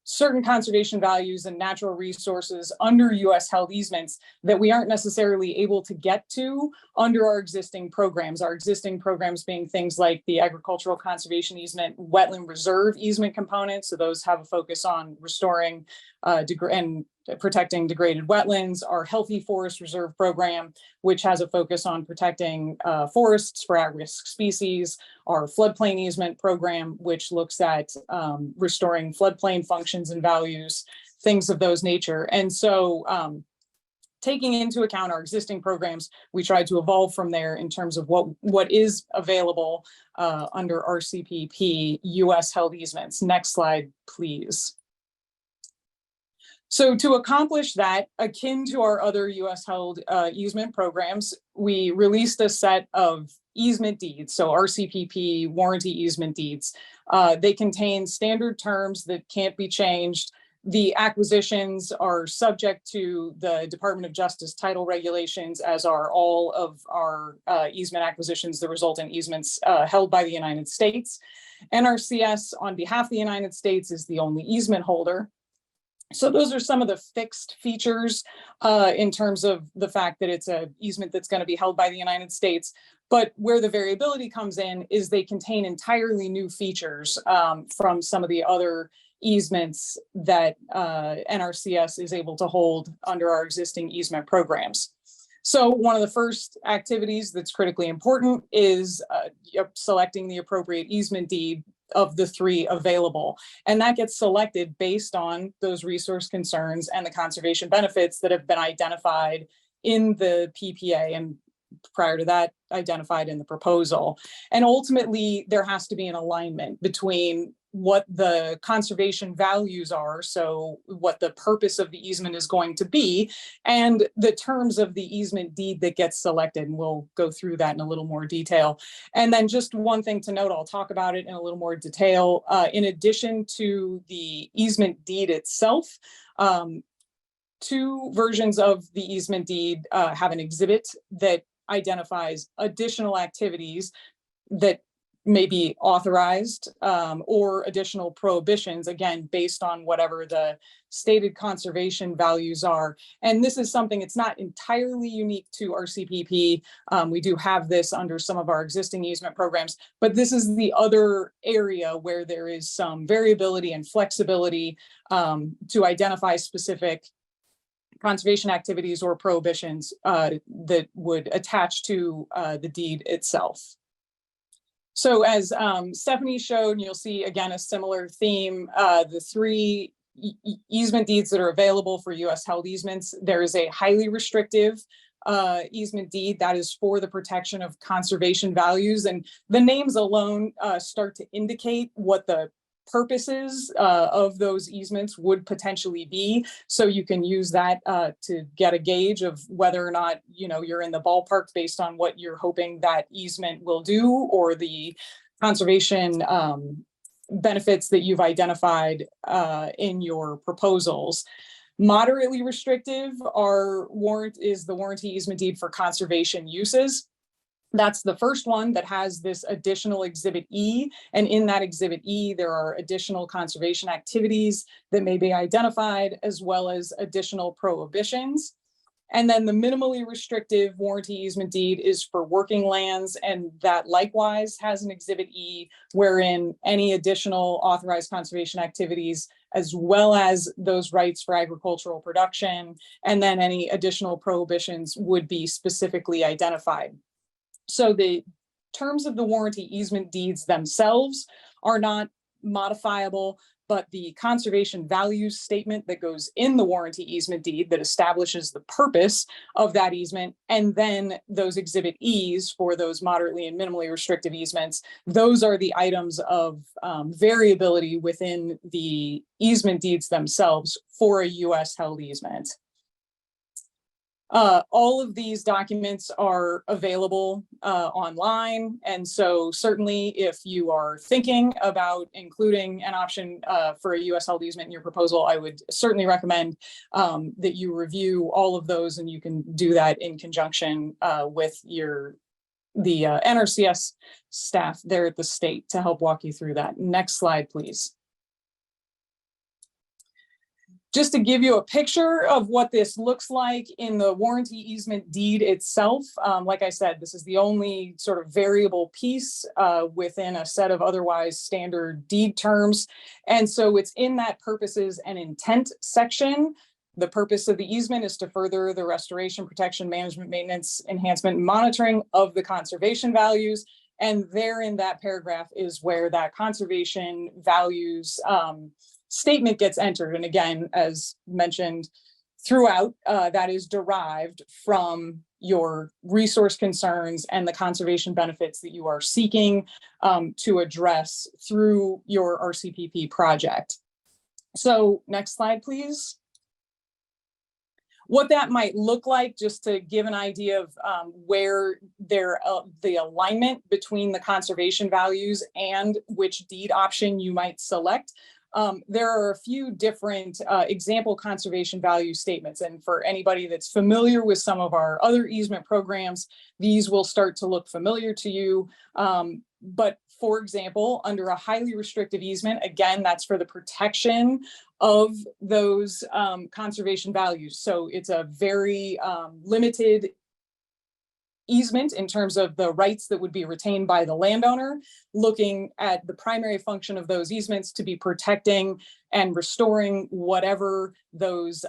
certain conservation values and natural resources under US held easements that we aren't necessarily able to get to under our existing programs. Our existing programs being things like the agricultural conservation easement, wetland reserve easement components. So those have a focus on restoring and protecting degraded wetlands. Our Healthy Forest Reserve program, which has a focus on protecting forests for at-risk species. Our floodplain easement program, which looks at restoring floodplain functions and values, things of those nature. And so taking into account our existing programs, we tried to evolve from there in terms of what is available under RCPP US held easements. Next slide, please. So to accomplish that, akin to our other US held easement programs, we released a set of easement deeds, so RCPP warranty easement deeds. They contain standard terms that can't be changed. The acquisitions are subject to the Department of Justice title regulations, as are all of our easement acquisitions that result in easements held by the United States. NRCS, on behalf of the United States, is the only easement holder. So those are some of the fixed features in terms of the fact that it's an easement that's going to be held by the United States. But where the variability comes in is they contain entirely new features from some of the other easements that NRCS is able to hold under our existing easement programs. So one of the first activities that's critically important is selecting the appropriate easement deed of the three available. And that gets selected based on those resource concerns and the conservation benefits that have been identified in the PPA. And prior to that identified in the proposal. And ultimately, there has to be an alignment between what the conservation values are, so what the purpose of the easement is going to be, and the terms of the easement deed that gets selected. And we'll go through that in a little more detail. And then just one thing to note, I'll talk about it in a little more detail. In addition to the easement deed itself, two versions of the easement deed have an exhibit that identifies additional activities that may be authorized or additional prohibitions, again, based on whatever the stated conservation values are. And this is something, it's not entirely unique to RCPP. We do have this under some of our existing easement programs, but this is the other area where there is some variability and flexibility to identify specific conservation activities or prohibitions that would attach to the deed itself. So as Stephanie showed, you'll see again a similar theme, the three easement deeds that are available for US held easements. There is a highly restrictive easement deed that is for the protection of conservation values, and the names alone start to indicate what the purposes of those easements would potentially be. So you can use that to get a gauge of whether or not, you know, you're in the ballpark based on what you're hoping that easement will do, or the conservation benefits that you've identified in your proposals. Moderately restrictive is the warranty easement deed for conservation uses. That's the first one that has this additional Exhibit E. And in that Exhibit E, there are additional conservation activities that may be identified, as well as additional prohibitions. And then the minimally restrictive warranty easement deed is for working lands, and that likewise has an Exhibit E, wherein any additional authorized conservation activities, as well as those rights for agricultural production, and then any additional prohibitions would be specifically identified. So the terms of the warranty easement deeds themselves are not modifiable, but the conservation values statement that goes in the warranty easement deed that establishes the purpose of that easement, and then those Exhibit E's for those moderately and minimally restrictive easements, those are the items of variability within the easement deeds themselves for a US held easement. All of these documents are available online. And so certainly if you are thinking about including an option for a US held easement in your proposal, I would certainly recommend that you review all of those, and you can do that in conjunction with the NRCS staff there at the state to help walk you through that. Next slide, please. Just to give you a picture of what this looks like in the warranty easement deed itself. Like I said, this is the only sort of variable piece within a set of otherwise standard deed terms. And so it's in that purposes and intent section. The purpose of the easement is to further the restoration, protection, management, maintenance, enhancement, and monitoring of the conservation values. And there in that paragraph is where that conservation values statement gets entered. And again, as mentioned throughout, that is derived from your resource concerns and the conservation benefits that you are seeking to address through your RCPP project. So next slide, please. What that might look like, just to give an idea of where the alignment between the conservation values and which deed option you might select. There are a few different example conservation value statements. And for anybody that's familiar with some of our other easement programs, these will start to look familiar to you. But for example, under a highly restrictive easement, again, that's for the protection of those conservation values. So it's a very limited easement in terms of the rights that would be retained by the landowner, looking at the primary function of those easements to be protecting and restoring whatever those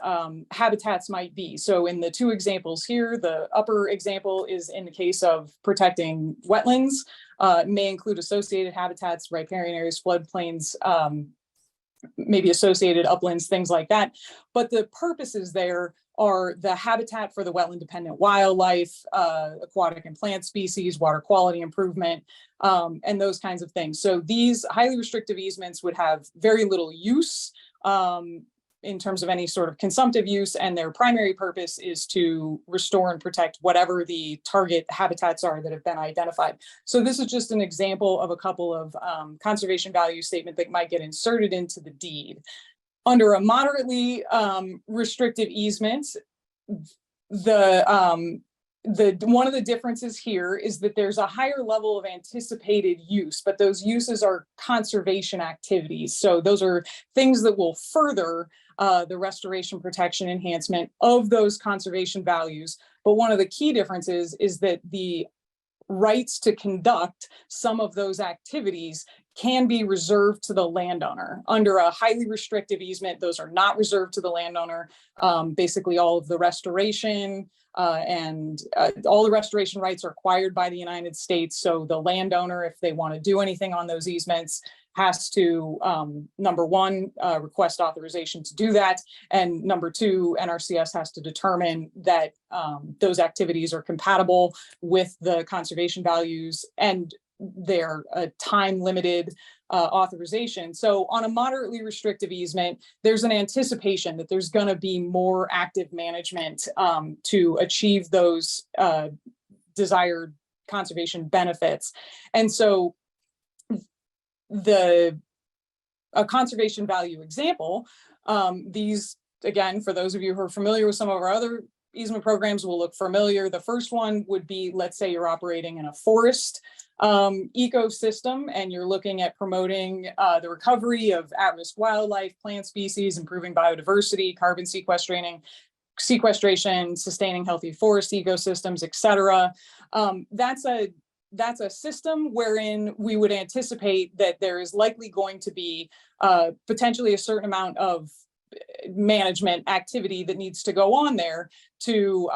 habitats might be. So in the two examples here, the upper example is in the case of protecting wetlands, may include associated habitats, riparian areas, floodplains, maybe associated uplands, things like that. But the purposes there are the habitat for the wetland dependent wildlife, aquatic and plant species, water quality improvement, and those kinds of things. So these highly restrictive easements would have very little use in terms of any sort of consumptive use, and their primary purpose is to restore and protect whatever the target habitats are that have been identified. So this is just an example of a couple of conservation value statement that might get inserted into the deed. Under a moderately restrictive easement, one of the differences here is that there's a higher level of anticipated use, but those uses are conservation activities. So those are things that will further the restoration, protection, enhancement of those conservation values. But one of the key differences is that the rights to conduct some of those activities can be reserved to the landowner. Under a highly restrictive easement, those are not reserved to the landowner. Basically, all of the restoration and all the restoration rights are acquired by the United States. So the landowner, if they want to do anything on those easements, has to, number one, request authorization to do that. And number two, NRCS has to determine that those activities are compatible with the conservation values and they're a time limited authorization. So on a moderately restrictive easement, there's an anticipation that there's going to be more active management to achieve those desired conservation benefits. And so a conservation value example, these, again, for those of you who are familiar with some of our other easement programs, will look familiar. The first one would be, let's say you're operating in a forest ecosystem and you're looking at promoting the recovery of at-risk wildlife, plant species, improving biodiversity, carbon sequestration, sustaining healthy forest ecosystems, et cetera. That's a system wherein we would anticipate that there is likely going to be potentially a certain amount of management activity that needs to go on there to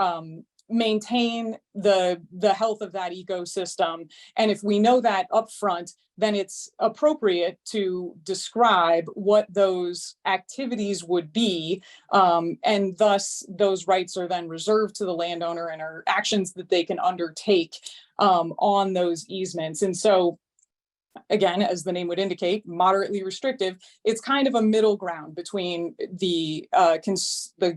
maintain the health of that ecosystem. And if we know that upfront, then it's appropriate to describe what those activities would be. And thus those rights are then reserved to the landowner and are actions that they can undertake on those easements. And so, again, as the name would indicate, moderately restrictive, it's kind of a middle ground between the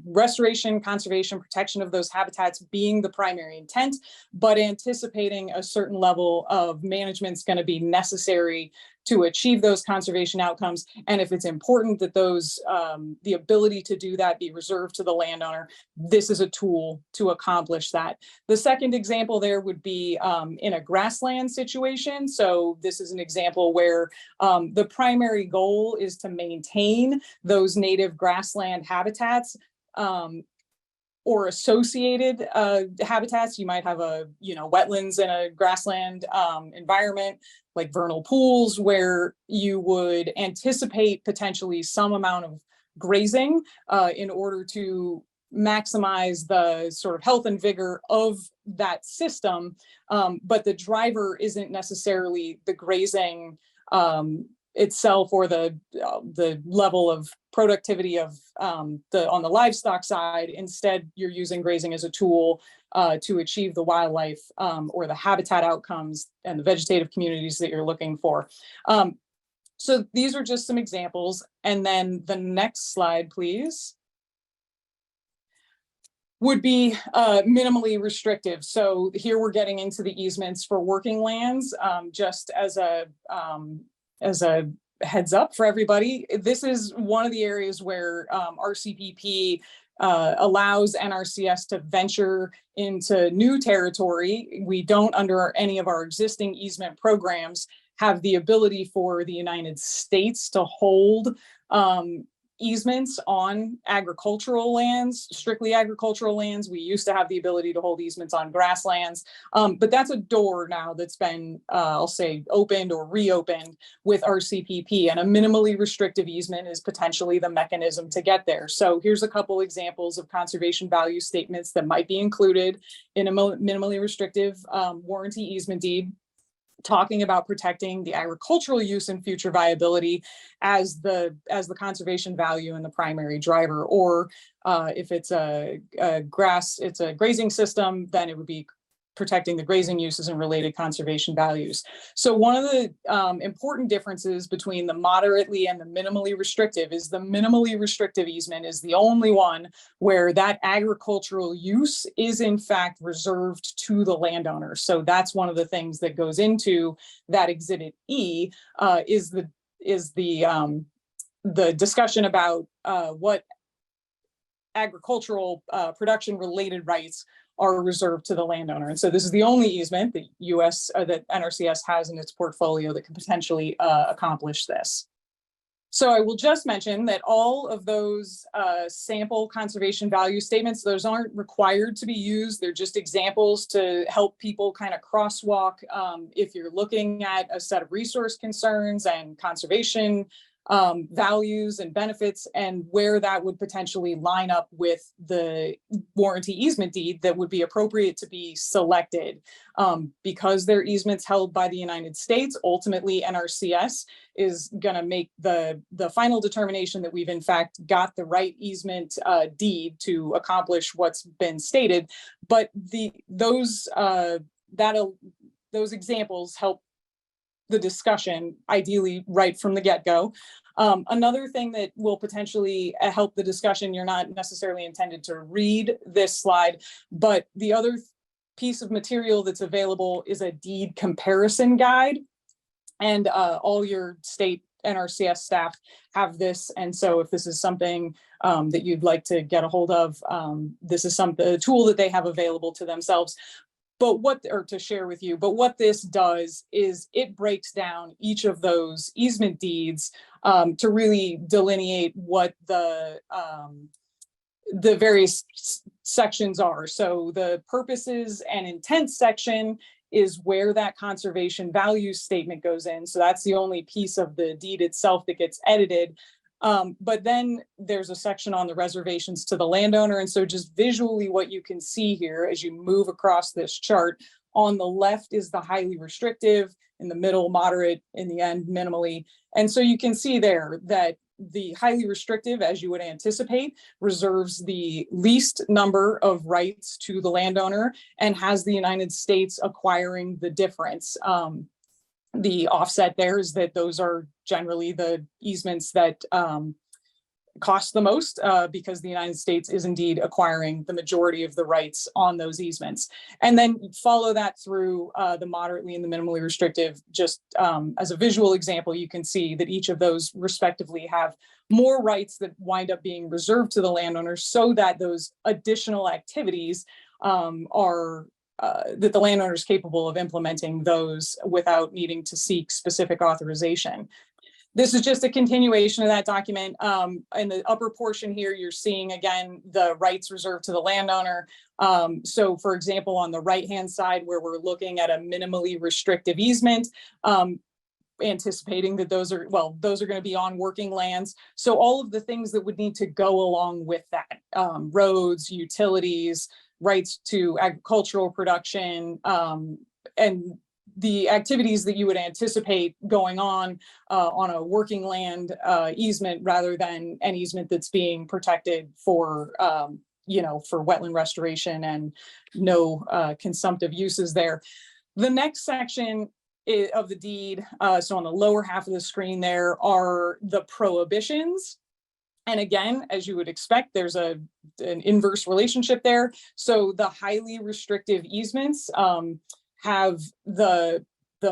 restoration, conservation, protection of those habitats being the primary intent, but anticipating a certain level of management's going to be necessary to achieve those conservation outcomes. And if it's important that those, the ability to do that be reserved to the landowner, this is a tool to accomplish that. The second example there would be in a grassland situation. So this is an example where the primary goal is to maintain those native grassland habitats or associated habitats. You might have wetlands in a grassland environment, like vernal pools, where you would anticipate potentially some amount of grazing in order to maximize the sort of health and vigor of that system. But the driver isn't necessarily the grazing itself or the level of productivity of on the livestock side. Instead, you're using grazing as a tool to achieve the wildlife or the habitat outcomes and the vegetative communities that you're looking for. So these are just some examples. And then the next slide, please, would be minimally restrictive. So here we're getting into the easements for working lands. Just as a heads up for everybody, this is one of the areas where RCPP allows NRCS to venture into new territory. We don't, under any of our existing easement programs, have the ability for the United States to hold easements on agricultural lands, strictly agricultural lands. We used to have the ability to hold easements on grasslands, but that's a door now that's been, I'll say, opened or reopened with RCPP, and a minimally restrictive easement is potentially the mechanism to get there. So here's a couple examples of conservation value statements that might be included in a minimally restrictive warranty easement deed. talking about protecting the agricultural use and future viability as the conservation value and the primary driver, or if it's a grazing system, then it would be protecting the grazing uses and related conservation values. So one of the important differences between the moderately and the minimally restrictive is the minimally restrictive easement is the only one where that agricultural use is in fact reserved to the landowner. So that's one of the things that goes into that Exhibit E is the discussion about what agricultural production related rights are reserved to the landowner. And so this is the only easement that that NRCS has in its portfolio that can potentially accomplish this. So I will just mention that all of those sample conservation value statements, those aren't required to be used. They're just examples to help people kind of crosswalk if you're looking at a set of resource concerns and conservation values and benefits, and where that would potentially line up with the warranty easement deed that would be appropriate to be selected. Because they're easements held by the United States, ultimately NRCS is going to make the final determination that we've in fact got the right easement deed to accomplish what's been stated. But those examples help the discussion, ideally right from the get-go. Another thing that will potentially help the discussion, you're not necessarily intended to read this slide, but the other piece of material that's available is a deed comparison guide. And all your state NRCS staff have this. And so if this is something that you'd like to get a hold of, this is a tool that they have available to themselves. To share with you, but what this does is it breaks down each of those easement deeds to really delineate what the various sections are. So the purposes and intent section is where that conservation value statement goes in. So that's the only piece of the deed itself that gets edited. But then there's a section on the reservations to the landowner. And so just visually what you can see here as you move across this chart, on the left is the highly restrictive, in the middle, moderate, in the end, minimally. And so you can see there that the highly restrictive, as you would anticipate, reserves the least number of rights to the landowner and has the United States acquiring the difference. The offset there is that those are generally the easements that cost the most because the United States is indeed acquiring the majority of the rights on those easements. And then follow that through the moderately and the minimally restrictive. Just as a visual example, you can see that each of those respectively have more rights that wind up being reserved to the landowner, so that those additional activities are that the landowner is capable of implementing those without needing to seek specific authorization. This is just a continuation of that document. In the upper portion here, you're seeing again the rights reserved to the landowner. So for example, on the right-hand side where we're looking at a minimally restrictive easement, anticipating that those are going to be on working lands. So all of the things that would need to go along with that, roads, utilities, rights to agricultural production, and the activities that you would anticipate going on a working land easement, rather than an easement that's being protected for, for wetland restoration and no consumptive uses there. The next section of the deed, so on the lower half of the screen there, are the prohibitions. And again, as you would expect, there's an inverse relationship there. So the highly restrictive easements have the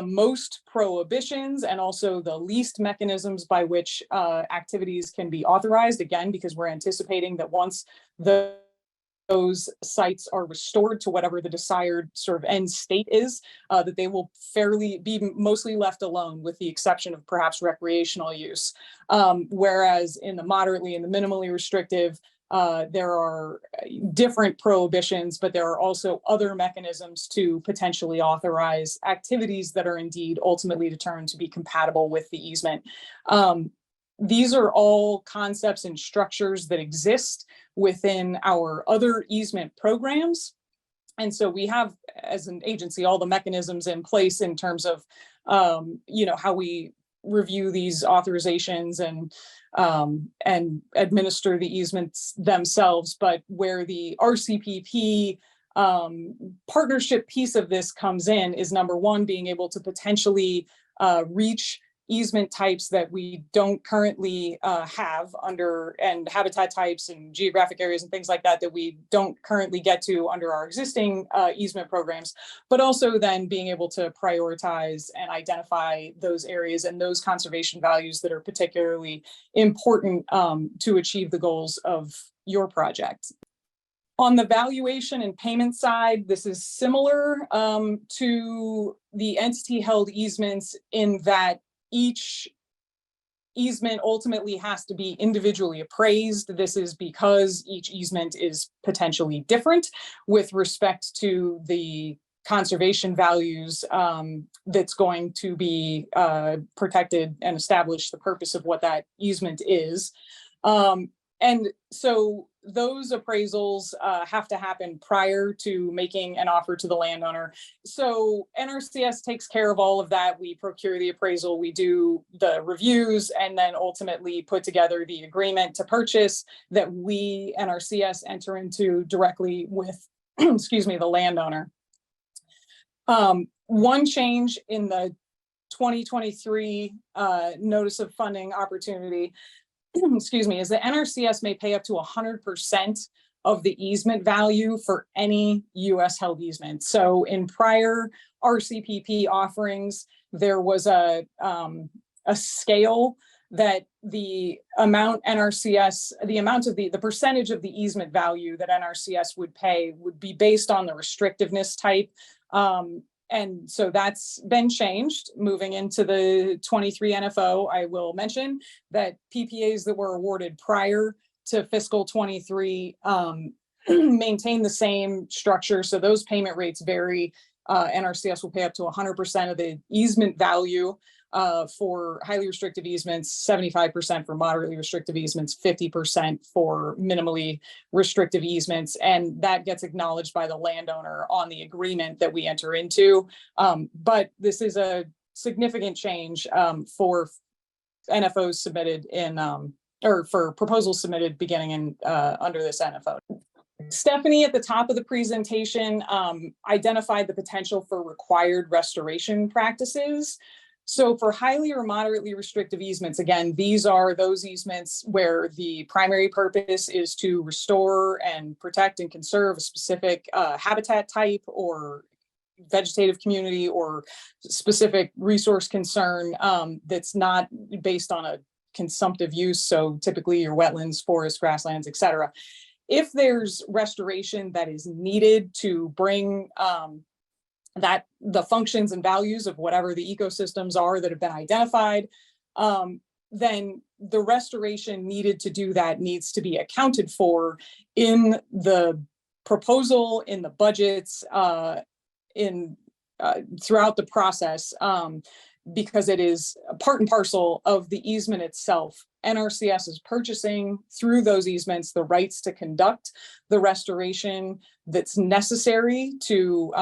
most prohibitions and also the least mechanisms by which activities can be authorized. Again, because we're anticipating that once those sites are restored to whatever the desired sort of end state is, that they will be mostly left alone, with the exception of perhaps recreational use. Whereas in the moderately and the minimally restrictive, there are different prohibitions, but there are also other mechanisms to potentially authorize activities that are indeed ultimately determined to be compatible with the easement. These are all concepts and structures that exist within our other easement programs. And so we have, as an agency, all the mechanisms in place in terms of, how we review these authorizations and administer the easements themselves. But where the RCPP partnership piece of this comes in is, number one, being able to potentially reach easement types that we don't currently have under, and habitat types and geographic areas and things like that that we don't currently get to under our existing easement programs, but also then being able to prioritize and identify those areas and those conservation values that are particularly important to achieve the goals of your project. On the valuation and payment side, this is similar to the entity-held easements in that each easement ultimately has to be individually appraised. This is because each easement is potentially different with respect to the conservation values that's going to be protected and establish the purpose of what that easement is. And so those appraisals have to happen prior to making an offer to the landowner. So NRCS takes care of all of that. We procure the appraisal, we do the reviews, and then ultimately put together the agreement to purchase that we, NRCS, enter into directly with, excuse me, the landowner. One change in the 2023 notice of funding opportunity, excuse me, is the NRCS may pay up to 100% of the easement value for any US held easement. So in prior RCPP offerings, there was a scale that the amount NRCS, the amount of the percentage of the easement value that NRCS would pay would be based on the restrictiveness type. And so that's been changed moving into the 23 NFO. I will mention that PPAs that were awarded prior to fiscal 23 maintain the same structure. So those payment rates vary. NRCS will pay up to 100% of the easement value for highly restrictive easements, 75% for moderately restrictive easements, 50% for minimally restrictive easements. And that gets acknowledged by the landowner on the agreement that we enter into. But this is a significant change for NFOs submitted in, or for proposals submitted beginning in under this NFO. Stephanie at the top of the presentation identified the potential for required restoration practices. So for highly or moderately restrictive easements, again, these are those easements where the primary purpose is to restore and protect and conserve a specific habitat type or vegetative community or specific resource concern that's not based on a consumptive use. So typically your wetlands, forests, grasslands, et cetera. If there's restoration that is needed to bring that the functions and values of whatever the ecosystems are that have been identified, then the restoration needed to do that needs to be accounted for in the proposal, in the budgets, throughout the process, because it is a part and parcel of the easement itself. NRCS is purchasing through those easements the rights to conduct the restoration that's necessary to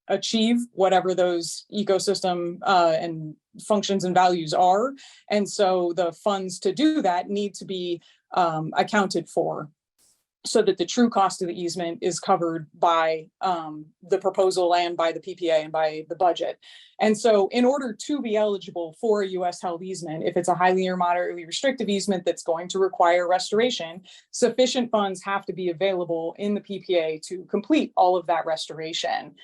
achieve whatever those ecosystem and functions and values are. And so the funds to do that need to be accounted for so that the true cost of the easement is covered by the proposal and by the PPA and by the budget. And so in order to be eligible for a US held easement, if it's a highly or moderately restrictive easement that's going to require restoration, sufficient funds have to be available in the PPA to complete all of that restoration.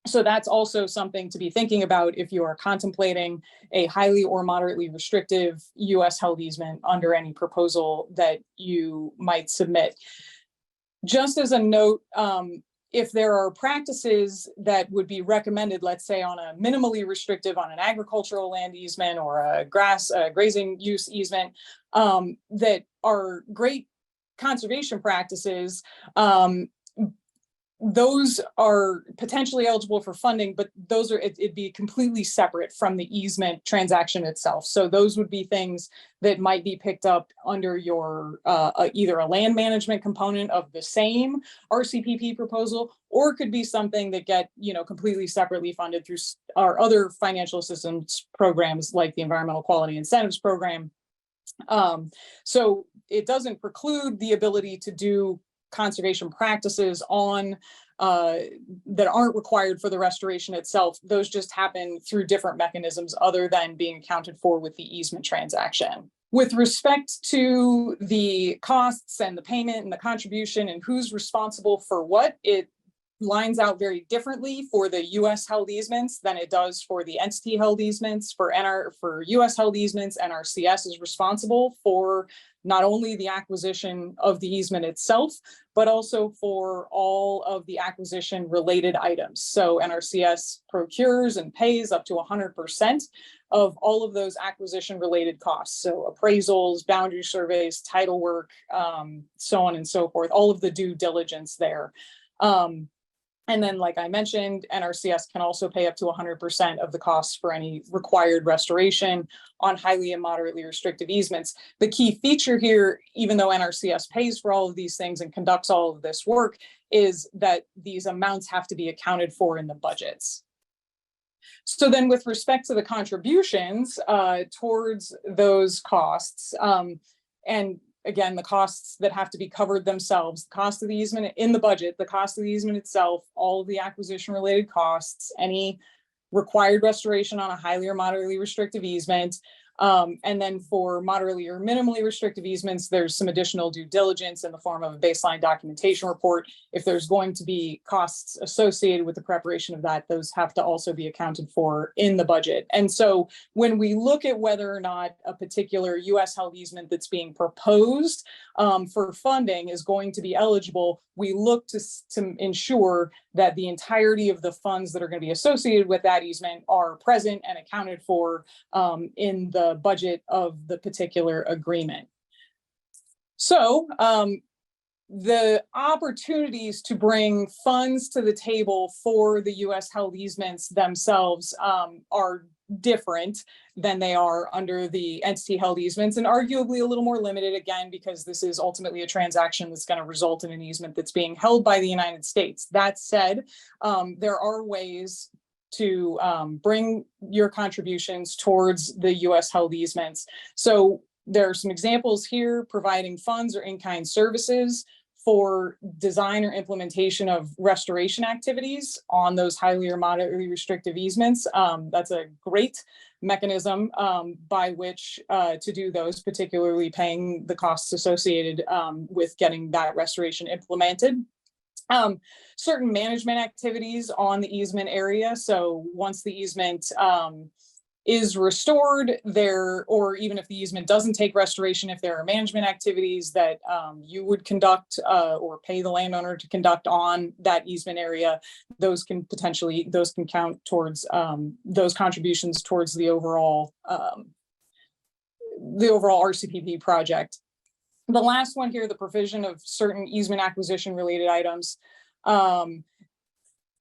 So that's also something to be thinking about if you are contemplating a highly or moderately restrictive US held easement under any proposal that you might submit. Just as a note, if there are practices that would be recommended, let's say on a minimally restrictive on an agricultural land easement or a grazing use easement, that are great conservation practices, those are potentially eligible for funding, but it'd be completely separate from the easement transaction itself. So those would be things that might be picked up under your either a land management component of the same RCPP proposal, or it could be something that get, completely separately funded through our other financial assistance programs like the Environmental Quality Incentives Program. So it doesn't preclude the ability to do conservation practices on that aren't required for the restoration itself. Those just happen through different mechanisms other than being accounted for with the easement transaction. With respect to the costs and the payment and the contribution and who's responsible for what, it lines out very differently for the US held easements than it does for the entity held easements. For US held easements, NRCS is responsible for not only the acquisition of the easement itself, but also for all of the acquisition related items. So NRCS procures and pays up to 100% of all of those acquisition related costs. So appraisals, boundary surveys, title work, so on and so forth, all of the due diligence there. And then, like I mentioned, NRCS can also pay up to 100% of the costs for any required restoration on highly and moderately restrictive easements. The key feature here, even though NRCS pays for all of these things and conducts all of this work, is that these amounts have to be accounted for in the budgets. So then with respect to the contributions towards those costs, and again, the costs that have to be covered themselves, the cost of the easement in the budget, the cost of the easement itself, all of the acquisition related costs, any required restoration on a highly or moderately restrictive easement. And then for moderately or minimally restrictive easements, there's some additional due diligence in the form of a baseline documentation report. If there's going to be costs associated with the preparation of that, those have to also be accounted for in the budget. And so when we look at whether or not a particular US held easement that's being proposed for funding is going to be eligible, we look to ensure that the entirety of the funds that are going to be associated with that easement are present and accounted for in the budget of the particular agreement. So the opportunities to bring funds to the table for the US held easements themselves are different than they are under the entity held easements, and arguably a little more limited, again, because this is ultimately a transaction that's going to result in an easement that's being held by the United States. That said, there are ways to bring your contributions towards the US held easements. So there are some examples here: providing funds or in-kind services for design or implementation of restoration activities on those highly or moderately restrictive easements. That's a great mechanism by which to do those, particularly paying the costs associated with getting that restoration implemented. Certain management activities on the easement area. So once the easement is restored there, or even if the easement doesn't take restoration, if there are management activities that you would conduct or pay the landowner to conduct on that easement area, those can count towards those contributions towards the overall RCPP project. The last one here, the provision of certain easement acquisition related items.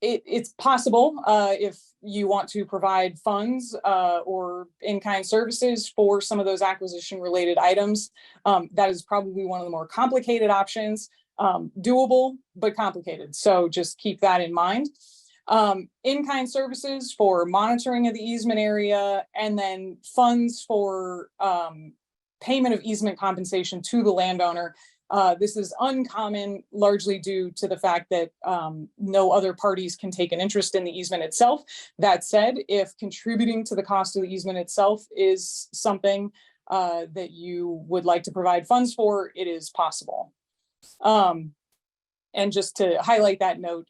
It's possible if you want to provide funds or in-kind services for some of those acquisition related items. That is probably one of the more complicated options, doable, but complicated. So just keep that in mind. In-kind services for monitoring of the easement area, and then funds for payment of easement compensation to the landowner. This is uncommon, largely due to the fact that no other parties can take an interest in the easement itself. That said, if contributing to the cost of the easement itself is something that you would like to provide funds for, it is possible. And just to highlight that note,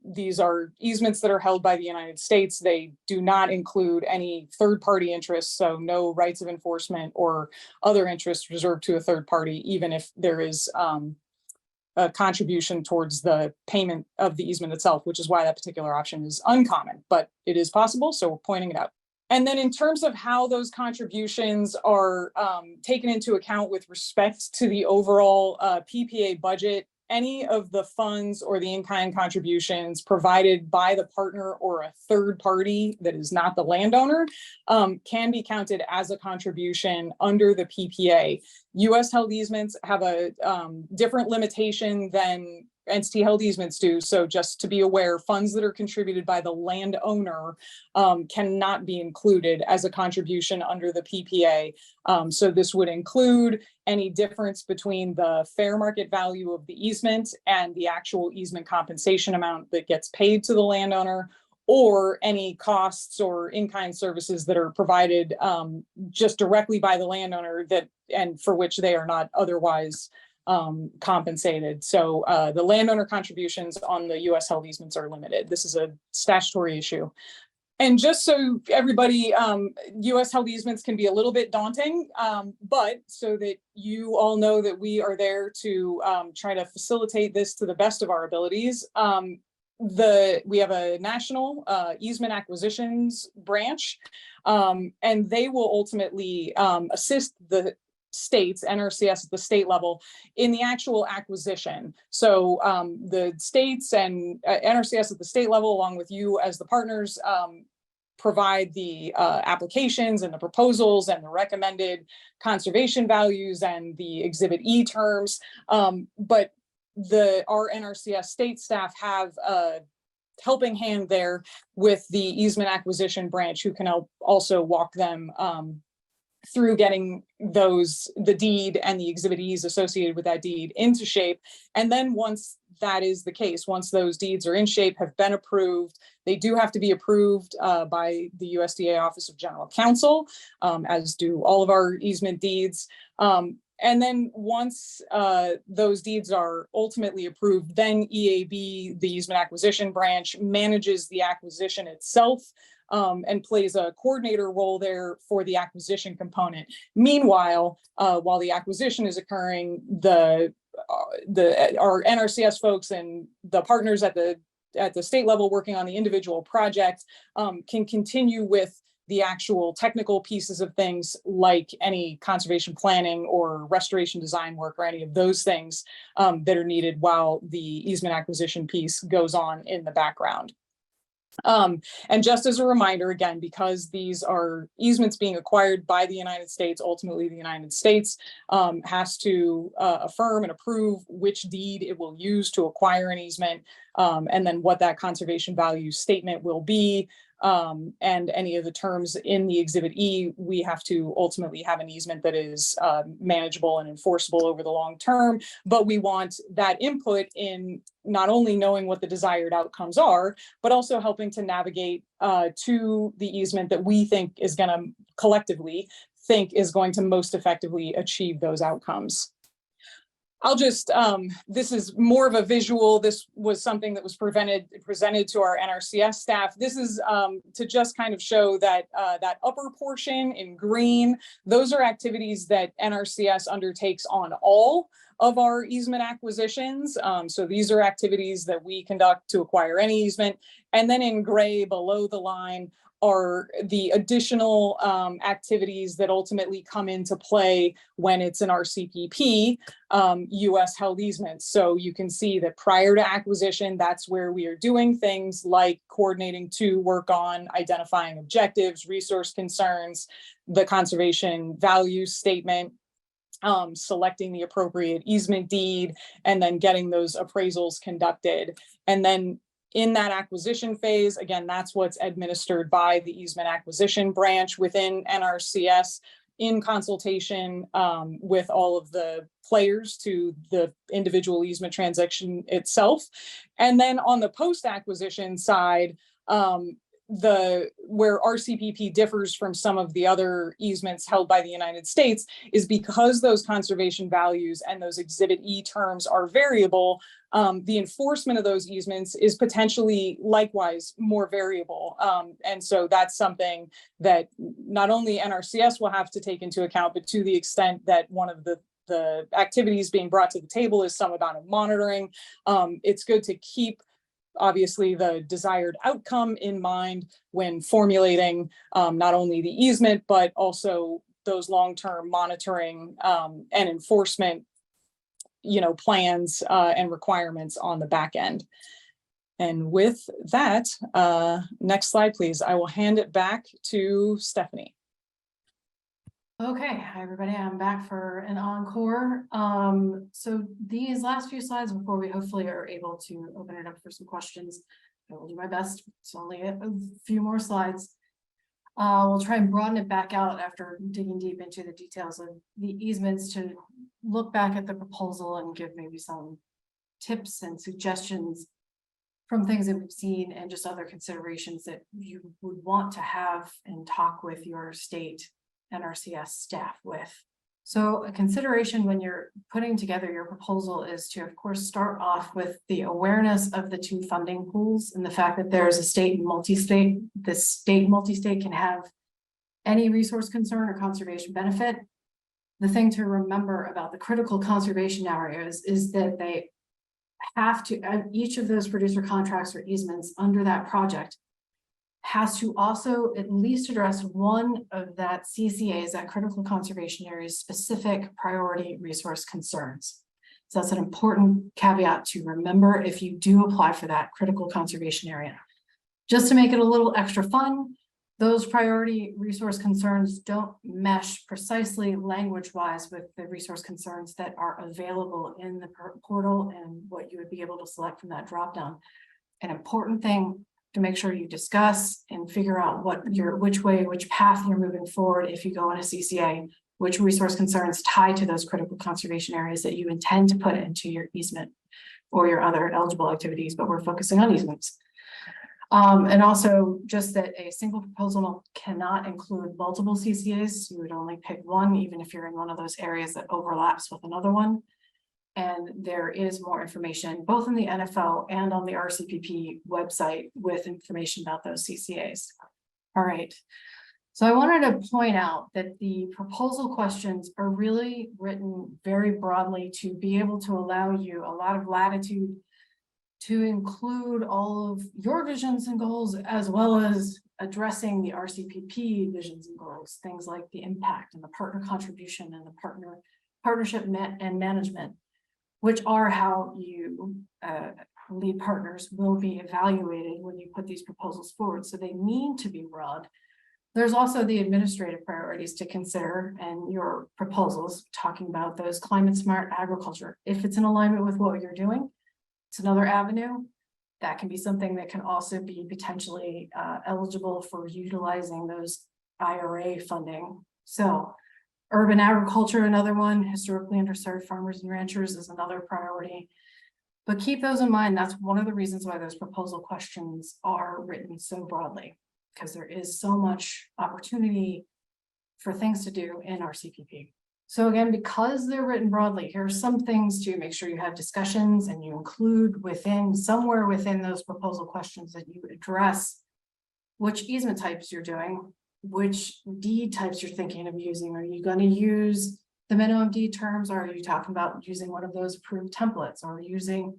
these are easements that are held by the United States. They do not include any third-party interests, so no rights of enforcement or other interests reserved to a third party, even if there is a contribution towards the payment of the easement itself, which is why that particular option is uncommon, but it is possible, so we're pointing it out. And then in terms of how those contributions are taken into account with respect to the overall PPA budget, any of the funds or the in-kind contributions provided by the partner or a third party that is not the landowner can be counted as a contribution under the PPA. US held easements have a different limitation than entity held easements do. So just to be aware, funds that are contributed by the landowner cannot be included as a contribution under the PPA. So this would include any difference between the fair market value of the easement and the actual easement compensation amount that gets paid to the landowner, or any costs or in-kind services that are provided just directly by the landowner that and for which they are not otherwise compensated. So the landowner contributions on the US held easements are limited. This is a statutory issue. And just so everybody, US held easements can be a little bit daunting, but so that you all know that we are there to try to facilitate this to the best of our abilities. We have a national easement acquisitions branch, and they will ultimately assist the states, NRCS at the state level, in the actual acquisition. So the states and NRCS at the state level, along with you as the partners, provide the applications and the proposals and the recommended conservation values and the Exhibit E terms. But our NRCS state staff have a helping hand there with the easement acquisition branch, who can also walk them through getting the deed and the Exhibit E's associated with that deed into shape. And then once that is the case, once those deeds are in shape, have been approved, they do have to be approved by the USDA Office of General Counsel, as do all of our easement deeds. And then once those deeds are ultimately approved, then EAB, the easement acquisition branch, manages the acquisition itself and plays a coordinator role there for the acquisition component. Meanwhile, while the acquisition is occurring, our NRCS folks and the partners at the state level working on the individual project can continue with the actual technical pieces of things, like any conservation planning or restoration design work or any of those things that are needed while the easement acquisition piece goes on in the background. And just as a reminder, again, because these are easements being acquired by the United States, ultimately the United States has to affirm and approve which deed it will use to acquire an easement, and then what that conservation value statement will be. And any of the terms in the Exhibit E, we have to ultimately have an easement that is manageable and enforceable over the long term. But we want that input in not only knowing what the desired outcomes are, but also helping to navigate to the easement that we think is going to collectively think is going to most effectively achieve those outcomes. I'll just, this is more of a visual. This was something that was presented to our NRCS staff. This is to just kind of show that that upper portion in green, those are activities that NRCS undertakes on all of our easement acquisitions. So these are activities that we conduct to acquire any easement. And then in gray below the line are the additional activities that ultimately come into play when it's an RCPP US held easements. So you can see that prior to acquisition, that's where we are doing things like coordinating to work on identifying objectives, resource concerns, the conservation value statement, selecting the appropriate easement deed, and then getting those appraisals conducted. And then in that acquisition phase, again, that's what's administered by the easement acquisition branch within NRCS in consultation with all of the players to the individual easement transaction itself. And then on the post-acquisition side, where RCPP differs from some of the other easements held by the United States is because those conservation values and those Exhibit E terms are variable. The enforcement of those easements is potentially likewise more variable. And so that's something that not only NRCS will have to take into account, but to the extent that one of the activities being brought to the table is some amount of monitoring, it's good to keep obviously the desired outcome in mind when formulating not only the easement, but also those long-term monitoring and enforcement plans and requirements on the back end. And with that, next slide, please. I will hand it back to Stephanie. Okay, hi everybody, I'm back for an encore. So these last few slides before we hopefully are able to open it up for some questions. I will do my best. It's only a few more slides. We'll try and broaden it back out after digging deep into the details of the easements to look back at the proposal and give maybe some tips and suggestions from things that we've seen and just other considerations that you would want to have and talk with your state NRCS staff with. So a consideration when you're putting together your proposal is to, of course, start off with the awareness of the two funding pools and the fact that there's a state and multi-state. The state multi-state can have any resource concern or conservation benefit. The thing to remember about the critical conservation areas is that they have to, each of those producer contracts or easements under that project has to also at least address one of that CCA's, that critical conservation area's specific priority resource concerns. So that's an important caveat to remember if you do apply for that critical conservation area. Just to make it a little extra fun, those priority resource concerns don't mesh precisely language-wise with the resource concerns that are available in the portal and what you would be able to select from that dropdown. An important thing to make sure you discuss and figure out which path you're moving forward if you go on a CCA, which resource concerns tie to those critical conservation areas that you intend to put into your easement or your other eligible activities, but we're focusing on easements. And also just that a single proposal cannot include multiple CCAs. You would only pick one, even if you're in one of those areas that overlaps with another one. And there is more information both in the NFL and on the RCPP website with information about those CCAs. All right. So I wanted to point out that the proposal questions are really written very broadly to be able to allow you a lot of latitude to include all of your visions and goals, as well as addressing the RCPP visions and goals, things like the impact and the partner contribution and the partnership and management, which are how you lead partners will be evaluated when you put these proposals forward. So they need to be broad. There's also the administrative priorities to consider and your proposals talking about those climate smart agriculture. If it's in alignment with what you're doing, it's another avenue. That can be something that can also be potentially eligible for utilizing those IRA funding. So urban agriculture, another one, historically underserved farmers and ranchers is another priority. But keep those in mind. That's one of the reasons why those proposal questions are written so broadly, because there is so much opportunity for things to do in RCPP. So again, because they're written broadly, here are some things to make sure you have discussions and you include somewhere within those proposal questions that you address which easement types you're doing, which deed types you're thinking of using. Are you going to use the minimum deed terms? Or are you talking about using one of those approved templates or using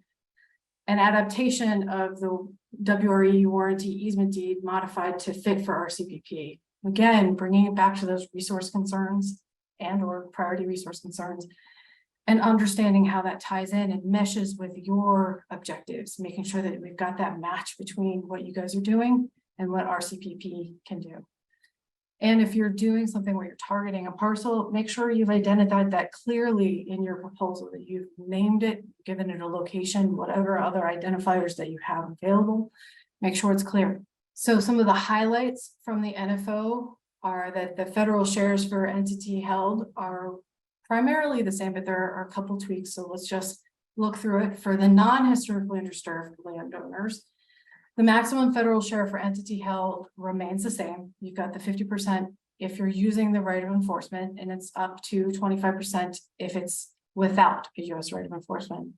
an adaptation of the WRE warranty easement deed modified to fit for RCPP? Again, bringing it back to those resource concerns and or priority resource concerns and understanding how that ties in and meshes with your objectives, making sure that we've got that match between what you guys are doing and what RCPP can do. And if you're doing something where you're targeting a parcel, make sure you've identified that clearly in your proposal, that you've named it, given it a location, whatever other identifiers that you have available, make sure it's clear. So some of the highlights from the NFO are that the federal shares for entity held are primarily the same, but there are a couple tweaks. So let's just look through it. For the non-historically underserved landowners, the maximum federal share for entity held remains the same. You've got the 50% if you're using the right of enforcement, and it's up to 25% if it's without a U.S. right of enforcement.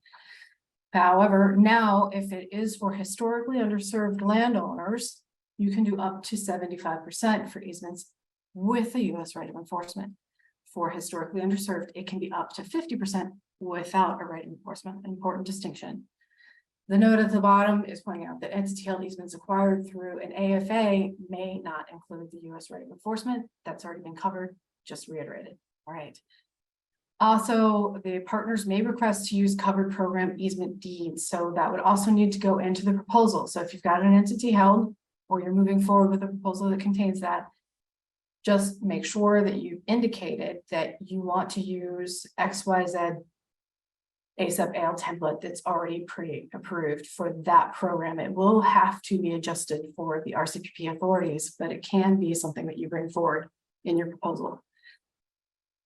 However, now if it is for historically underserved landowners, you can do up to 75% for easements with a U.S. right of enforcement. For historically underserved, it can be up to 50% without a right of enforcement. An important distinction. The note at the bottom is pointing out that entity held easements acquired through an AFA may not include the U.S. right of enforcement. That's already been covered, just reiterated. All right. Also, the partners may request to use covered program easement deeds, so that would also need to go into the proposal. So if you've got an entity held, or you're moving forward with a proposal that contains that, just make sure that you've indicated that you want to use XYZ ASAP AL template that's already pre-approved for that program. It will have to be adjusted for the RCPP authorities, but it can be something that you bring forward in your proposal.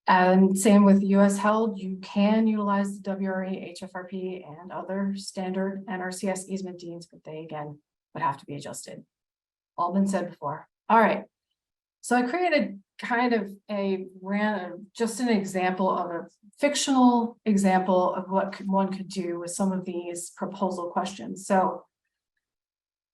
And same with US held, you can utilize the WRE, HFRP, and other standard NRCS easement deeds, but they again would have to be adjusted. All been said before. All right. So I created kind of just an example of a fictional example of what one could do with some of these proposal questions. So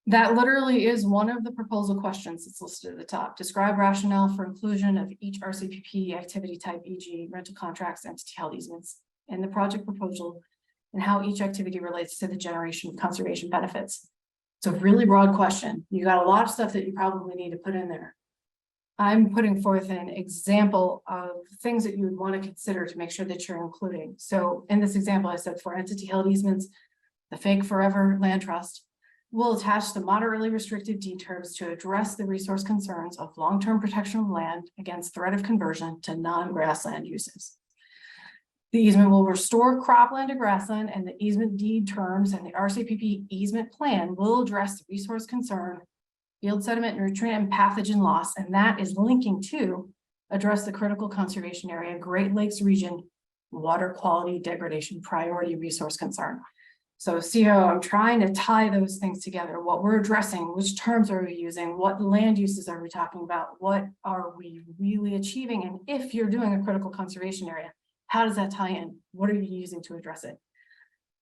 that literally is one of the proposal questions that's listed at the top. Describe rationale for inclusion of each RCPP activity type, e.g. rental contracts, entity held easements in the project proposal, and how each activity relates to the generation of conservation benefits. It's a really broad question. You got a lot of stuff that you probably need to put in there. I'm putting forth an example of things that you would want to consider to make sure that you're including. So in this example, I said for entity held easements, the fake forever land trust will attach the moderately restricted deed terms to address the resource concerns of long-term protection of land against threat of conversion to non-grassland uses. The easement will restore cropland to grassland, and the easement deed terms and the RCPP easement plan will address the resource concern, field sediment, nutrient, and pathogen loss, and that is linking to address the critical conservation area, Great Lakes region, water quality degradation priority resource concern. So see how I'm trying to tie those things together, what we're addressing, which terms are we using, what land uses are we talking about, what are we really achieving, and if you're doing a critical conservation area, how does that tie in? What are you using to address it?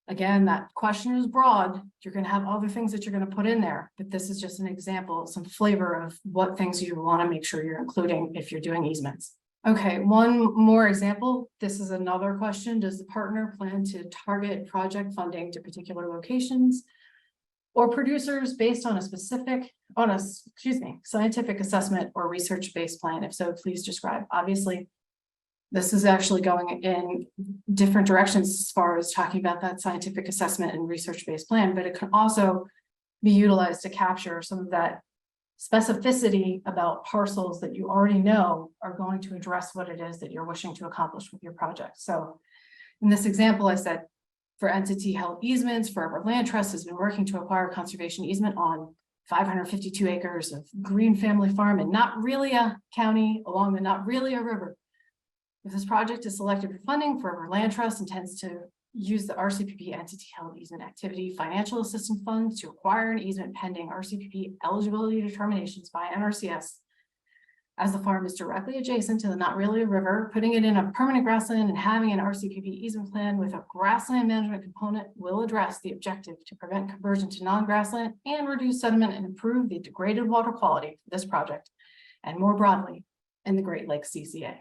Again, that question is broad. You're going to have other things that you're going to put in there, but this is just an example, some flavor of what things you want to make sure you're including if you're doing easements. Okay, one more example. This is another question. Does the partner plan to target project funding to particular locations or producers based on a scientific assessment or research-based plan? If so, please describe. Obviously, this is actually going in different directions as far as talking about that scientific assessment and research-based plan, but it can also be utilized to capture some of that specificity about parcels that you already know are going to address what it is that you're wishing to accomplish with your project. So in this example, I said for entity held easements, Forever Land Trust has been working to acquire conservation easement on 552 acres of Green Family Farm in Not Really a County along the Not Really a River. If this project is selected for funding, Forever Land Trust intends to use the RCPP entity held easement activity financial assistance fund to acquire an easement pending RCPP eligibility determinations by NRCS. As the farm is directly adjacent to the Not Really a River, putting it in a permanent grassland and having an RCPP easement plan with a grassland management component will address the objective to prevent conversion to non-grassland and reduce sediment and improve the degraded water quality for this project and more broadly in the Great Lakes CCA.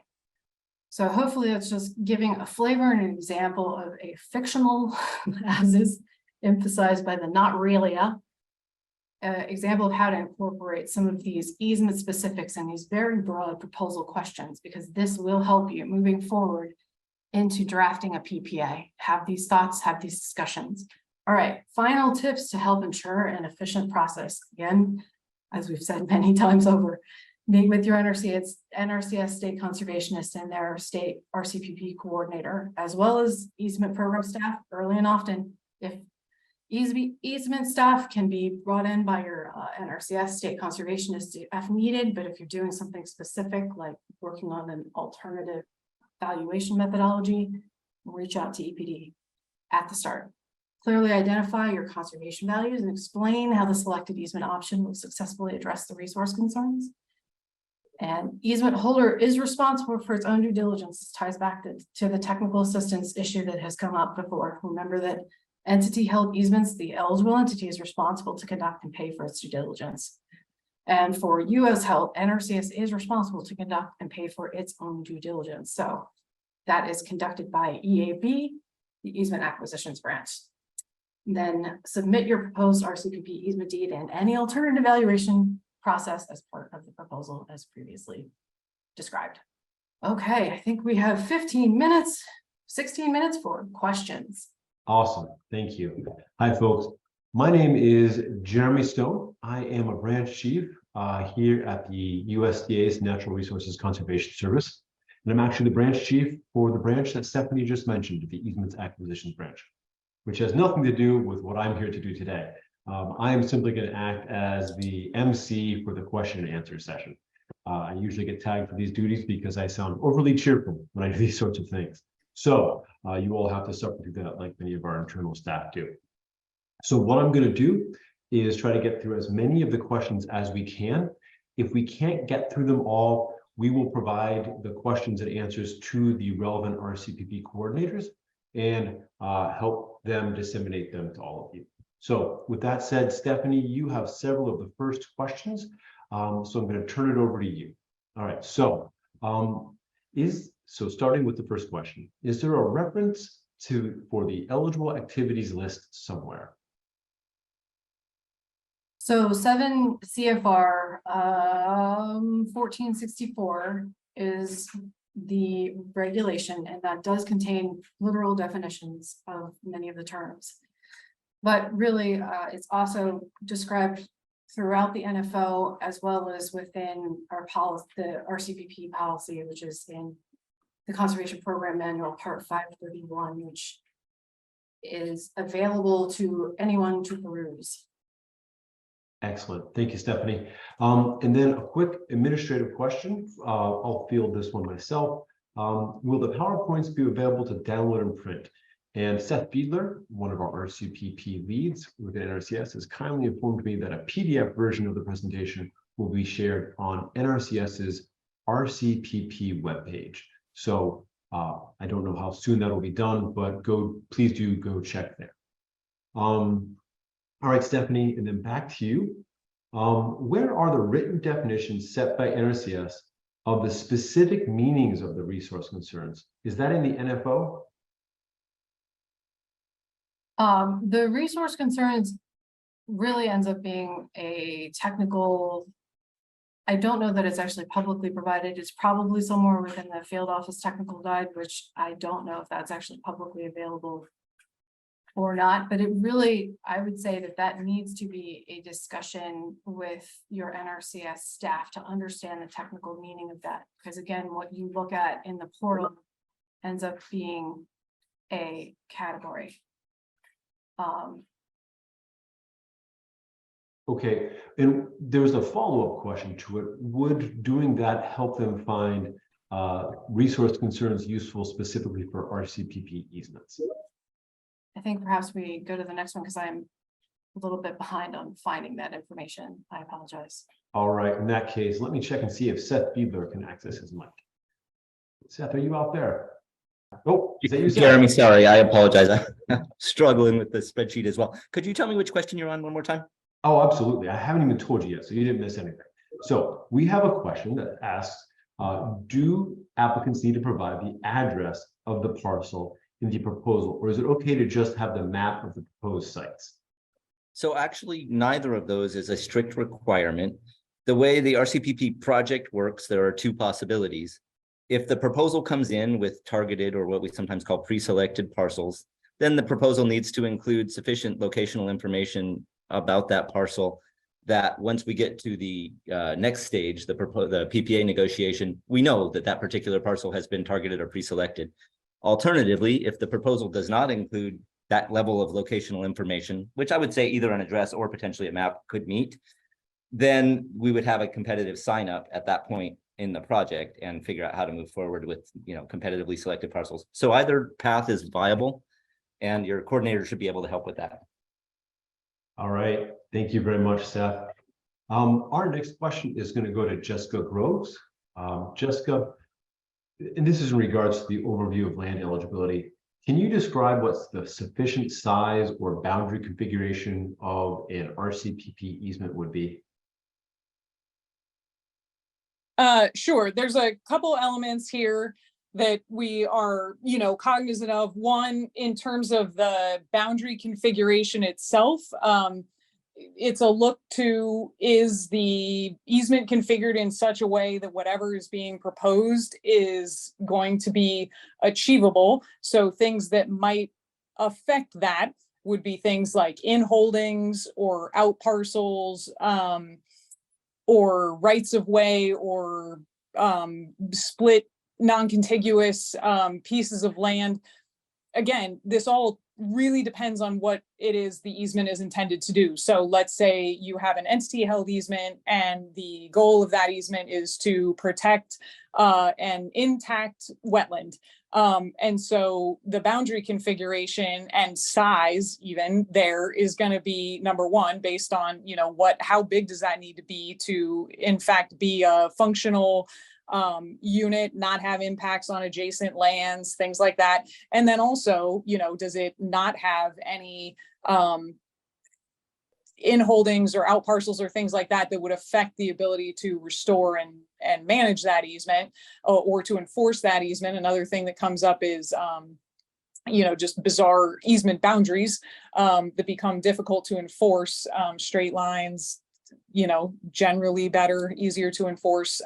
So hopefully that's just giving a flavor and an example of a fictional, as is emphasized by the not really example of how to incorporate some of these easement specifics and these very broad proposal questions, because this will help you moving forward into drafting a PPA. Have these thoughts, have these discussions. All right, final tips to help ensure an efficient process. Again, as we've said many times over, meet with your NRCS state conservationist and their state RCPP coordinator, as well as easement program staff early and often. If easement staff can be brought in by your NRCS state conservationist if needed, but if you're doing something specific, like working on an alternative valuation methodology, reach out to EPD at the start. Clearly identify your conservation values and explain how the selected easement option will successfully address the resource concerns. And easement holder is responsible for its own due diligence. This ties back to the technical assistance issue that has come up before. Remember that entity held easements, the eligible entity is responsible to conduct and pay for its due diligence. And for US held, NRCS is responsible to conduct and pay for its own due diligence. So that is conducted by EAB, the Easement Acquisitions Branch. Then submit your proposed RCPP easement deed and any alternative valuation process as part of the proposal as previously described. Okay, I think we have 15 minutes, 16 minutes for questions. Awesome, thank you. Hi, folks. My name is Jeremy Stone. I am a branch chief here at the USDA's Natural Resources Conservation Service. And I'm actually the branch chief for the branch that Stephanie just mentioned, the Easements Acquisitions branch, which has nothing to do with what I'm here to do today. I am simply going to act as the MC for the question and answer session. I usually get tagged for these duties because I sound overly cheerful when I do these sorts of things. So you all have to suffer through that like many of our internal staff do. So what I'm going to do is try to get through as many of the questions as we can. If we can't get through them all, we will provide the questions and answers to the relevant RCPP coordinators and help them disseminate them to all of you. So with that said, Stephanie, you have several of the first questions. So I'm going to turn it over to you. All right. So starting with the first question, is there a reference for the eligible activities list somewhere? So 7 CFR 1464 is the regulation, and that does contain literal definitions of many of the terms. But really, it's also described throughout the NFO as well as within our policy, the RCPP policy, which is in the Conservation Program Manual, Part 531, which is available to anyone to peruse. Excellent. Thank you, Stephanie. And then a quick administrative question. I'll field this one myself. Will the PowerPoints be available to download and print? And Seth Fiedler, one of our RCPP leads within NRCS, has kindly informed me that a PDF version of the presentation will be shared on NRCS's RCPP webpage. So I don't know how soon that will be done, but please do go check there. All right, Stephanie, and then back to you. Where are the written definitions set by NRCS of the specific meanings of the resource concerns? Is that in the NFO? The resource concerns really ends up being a technical. I don't know that it's actually publicly provided. It's probably somewhere within the field office technical guide, which I don't know if that's actually publicly available or not, but it really, I would say that needs to be a discussion with your NRCS staff to understand the technical meaning of that. Because again, what you look at in the portal ends up being a category. Okay, and there's a follow-up question to it. Would doing that help them find resource concerns useful specifically for RCPP easements? I think perhaps we go to the next one because I'm a little bit behind on finding that information. I apologize. All right, in that case, let me check and see if Seth Fiedler can access his mic. Seth, are you out there? Oh, is that you, Seth? Jeremy, sorry, I apologize. I'm struggling with the spreadsheet as well. Could you tell me which question you're on one more time? Oh, absolutely. I haven't even told you yet, so you didn't miss anything. So we have a question that asks, do applicants need to provide the address of the parcel in the proposal, or is it okay to just have the map of the proposed sites? So actually, neither of those is a strict requirement. The way the RCPP project works, there are two possibilities. If the proposal comes in with targeted, or what we sometimes call pre-selected parcels, then the proposal needs to include sufficient locational information about that parcel that once we get to the next stage, the PPA negotiation, we know that that particular parcel has been targeted or pre-selected. Alternatively, if the proposal does not include that level of locational information, which I would say either an address or potentially a map could meet, then we would have a competitive sign up at that point in the project and figure out how to move forward with, competitively selected parcels. So either path is viable and your coordinator should be able to help with that. All right, thank you very much, Seth. Our next question is going to go to Jessica Groves. Jessica, and this is in regards to the overview of land eligibility. Can you describe what's the sufficient size or boundary configuration of an RCPP easement would be? Sure. There's a couple elements here that we are, cognizant of. One, in terms of the boundary configuration itself, it's a look to, is the easement configured in such a way that whatever is being proposed is going to be achievable? So things that might affect that would be things like in holdings or out parcels, or rights of way, or split non-contiguous pieces of land. Again, this all really depends on what it is the easement is intended to do. So let's say you have an entity held easement and the goal of that easement is to protect an intact wetland. And so the boundary configuration and size even there is going to be number one, based on, you know, how big does that need to be to in fact be a functional unit, not have impacts on adjacent lands, things like that. And then also, you know, does it not have any in holdings or out parcels or things like that that would affect the ability to restore and manage that easement, or to enforce that easement. Another thing that comes up is you know, just bizarre easement boundaries that become difficult to enforce. Straight lines, you know, generally better, easier to enforce.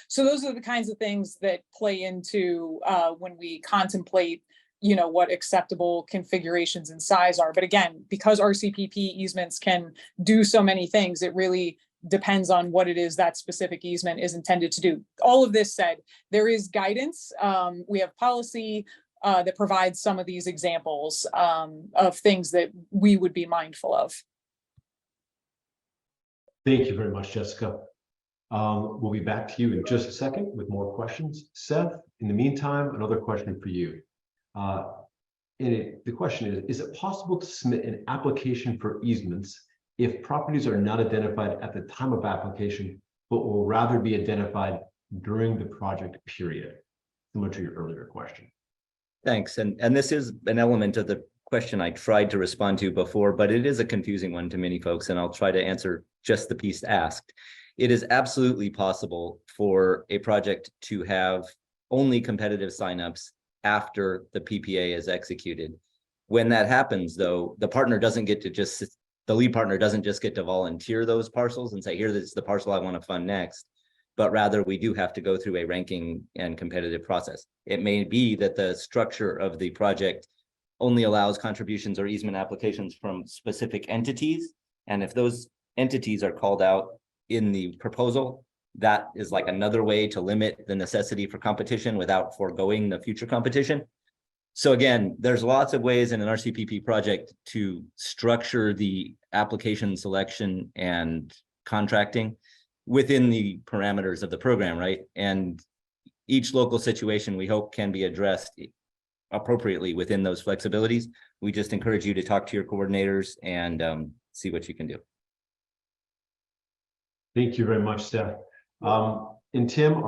So those are the kinds of things that play into when we contemplate, you know, what acceptable configurations and size are. But again, because RCPP easements can do so many things, it really depends on what it is that specific easement is intended to do. All of this said, there is guidance. We have policy that provides some of these examples of things that we would be mindful of. Thank you very much, Jessica. We'll be back to you in just a second with more questions. Seth, in the meantime, another question for you. The question is it possible to submit an application for easements if properties are not identified at the time of application, but will rather be identified during the project period, similar to your earlier question? Thanks. And this is an element of the question I tried to respond to before, but it is a confusing one to many folks, and I'll try to answer just the piece asked. It is absolutely possible for a project to have only competitive signups after the PPA is executed. When that happens, though, the lead partner doesn't just get to volunteer those parcels and say, here, this is the parcel I want to fund next, but rather we do have to go through a ranking and competitive process. It may be that the structure of the project only allows contributions or easement applications from specific entities. And if those entities are called out in the proposal, that is like another way to limit the necessity for competition without foregoing the future competition. So again, there's lots of ways in an RCPP project to structure the application selection and contracting within the parameters of the program, right? And each local situation, we hope, can be addressed appropriately within those flexibilities. We just encourage you to talk to your coordinators and see what you can do. Thank you very much, Steph. And Tim,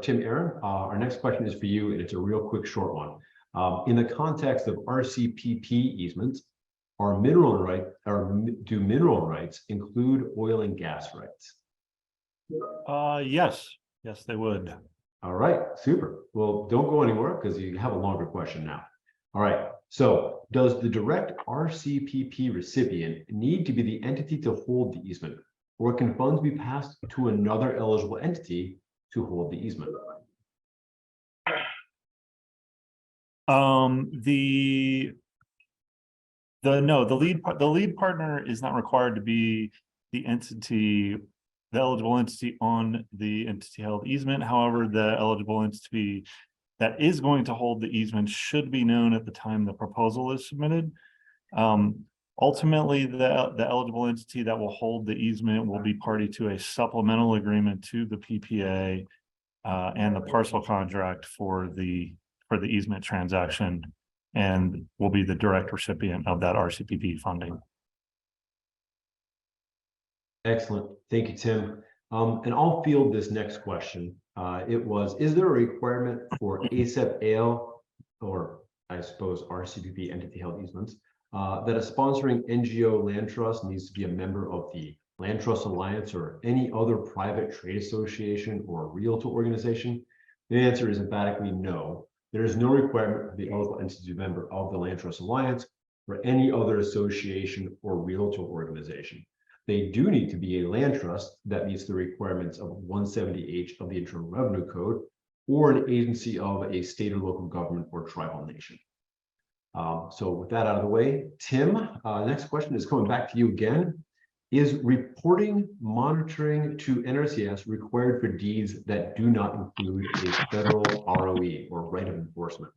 Tim Aaron, our next question is for you, and it's a real quick, short one. In the context of RCPP easements, do mineral rights include oil and gas rights? Yes, they would. All right, super. Well, don't go anywhere because you have a longer question now. All right, so does the direct RCPP recipient need to be the entity to hold the easement, or can funds be passed to another eligible entity to hold the easement? The lead partner is not required to be the eligible entity on the entity held easement. However, the eligible entity that is going to hold the easement should be known at the time the proposal is submitted. Ultimately, the eligible entity that will hold the easement will be party to a supplemental agreement to the PPA and the parcel contract for the easement transaction, and will be the direct recipient of that RCPP funding. Excellent. Thank you, Tim. And I'll field this next question. Is there a requirement for ASAP-AL, or I suppose RCPP entity held easements, that a sponsoring NGO land trust needs to be a member of the Land Trust Alliance or any other private trade association or realtor organization? The answer is emphatically no. There is no requirement for the eligible entity to be a member of the Land Trust Alliance or any other association or realtor organization. They do need to be a land trust that meets the requirements of 170H of the Internal Revenue Code, or an agency of a state or local government or tribal nation. So with that out of the way, Tim, next question is coming back to you again. Is reporting monitoring to NRCS required for deeds that do not include a federal ROE or right of enforcement?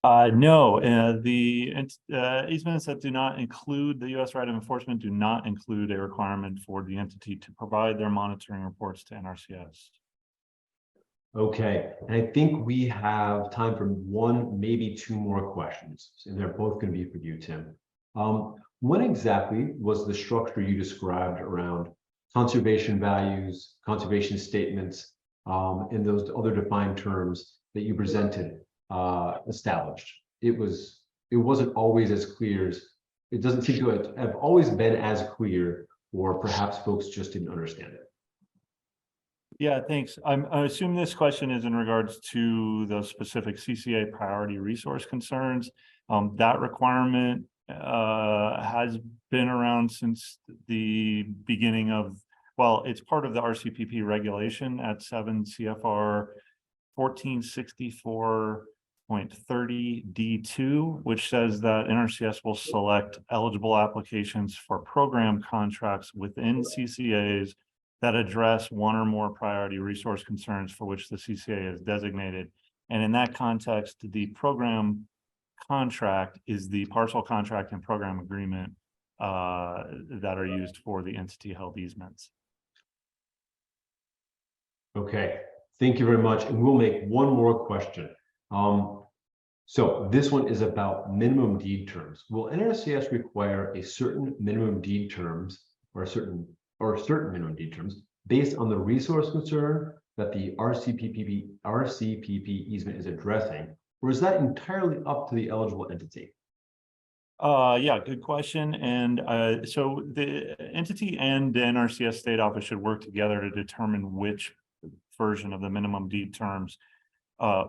No, the easements that do not include the U.S. right of enforcement do not include a requirement for the entity to provide their monitoring reports to NRCS. Okay, and I think we have time for one, maybe two more questions, and they're both going to be for you, Tim. When exactly was the structure you described around conservation values, conservation statements, and those other defined terms that you presented established? It wasn't always as clear as, it doesn't seem to have always been as clear, or perhaps folks just didn't understand it. Yeah, thanks. I assume this question is in regards to the specific CCA priority resource concerns. That requirement has been around since the beginning of, well, it's part of the RCPP regulation at 7 CFR 1464.30 D2, which says that NRCS will select eligible applications for program contracts within CCAs that address one or more priority resource concerns for which the CCA is designated. And in that context, the program contract is the parcel contract and program agreement that are used for the entity held easements. Okay, thank you very much. And we'll make one more question. So this one is about minimum deed terms. Will NRCS require a certain minimum deed terms or certain minimum deed terms based on the resource concern that the RCPP easement is addressing, or is that entirely up to the eligible entity? Yeah, good question. And so the entity and the NRCS state office should work together to determine which version of the minimum deed terms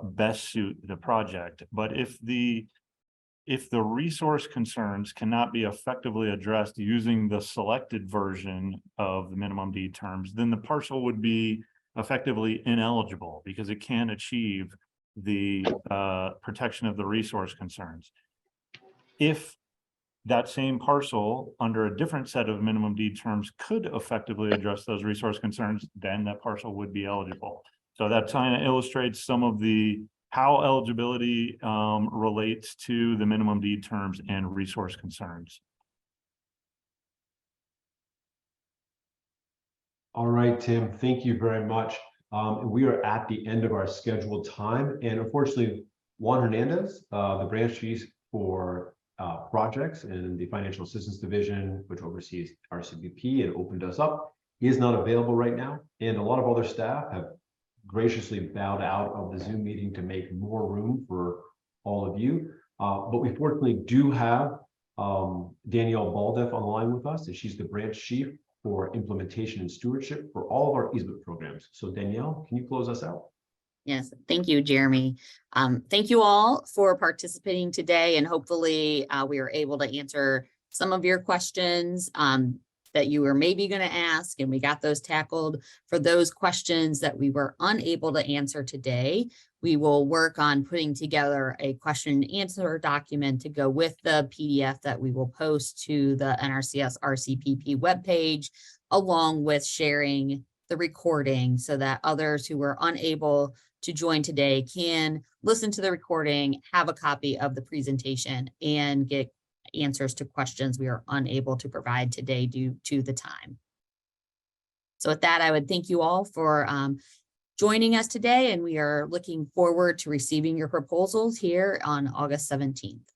best suit the project. But if the resource concerns cannot be effectively addressed using the selected version of the minimum deed terms, then the parcel would be effectively ineligible because it can't achieve the protection of the resource concerns. If that same parcel under a different set of minimum deed terms could effectively address those resource concerns, then that parcel would be eligible. So that kind of illustrates some of the how eligibility relates to the minimum deed terms and resource concerns. All right, Tim, thank you very much. We are at the end of our scheduled time, and unfortunately, Juan Hernandez, the branch chief for projects and the Financial Assistance Division, which oversees RCPP and opened us up, is not available right now, and a lot of other staff have graciously bowed out of the Zoom meeting to make more room for all of you. But we fortunately do have Danielle Baldeff on the line with us, and she's the branch chief for implementation and stewardship for all of our easement programs. So Danielle, can you close us out? Yes, thank you, Jeremy. Thank you all for participating today, and hopefully we are able to answer some of your questions that you were maybe going to ask, and we got those tackled. For those questions that we were unable to answer today, we will work on putting together a question and answer document to go with the PDF that we will post to the NRCS RCPP webpage, along with sharing the recording so that others who were unable to join today can listen to the recording, have a copy of the presentation, and get answers to questions we are unable to provide today due to the time. So with that, I would thank you all for joining us today, and we are looking forward to receiving your proposals here on August 17th.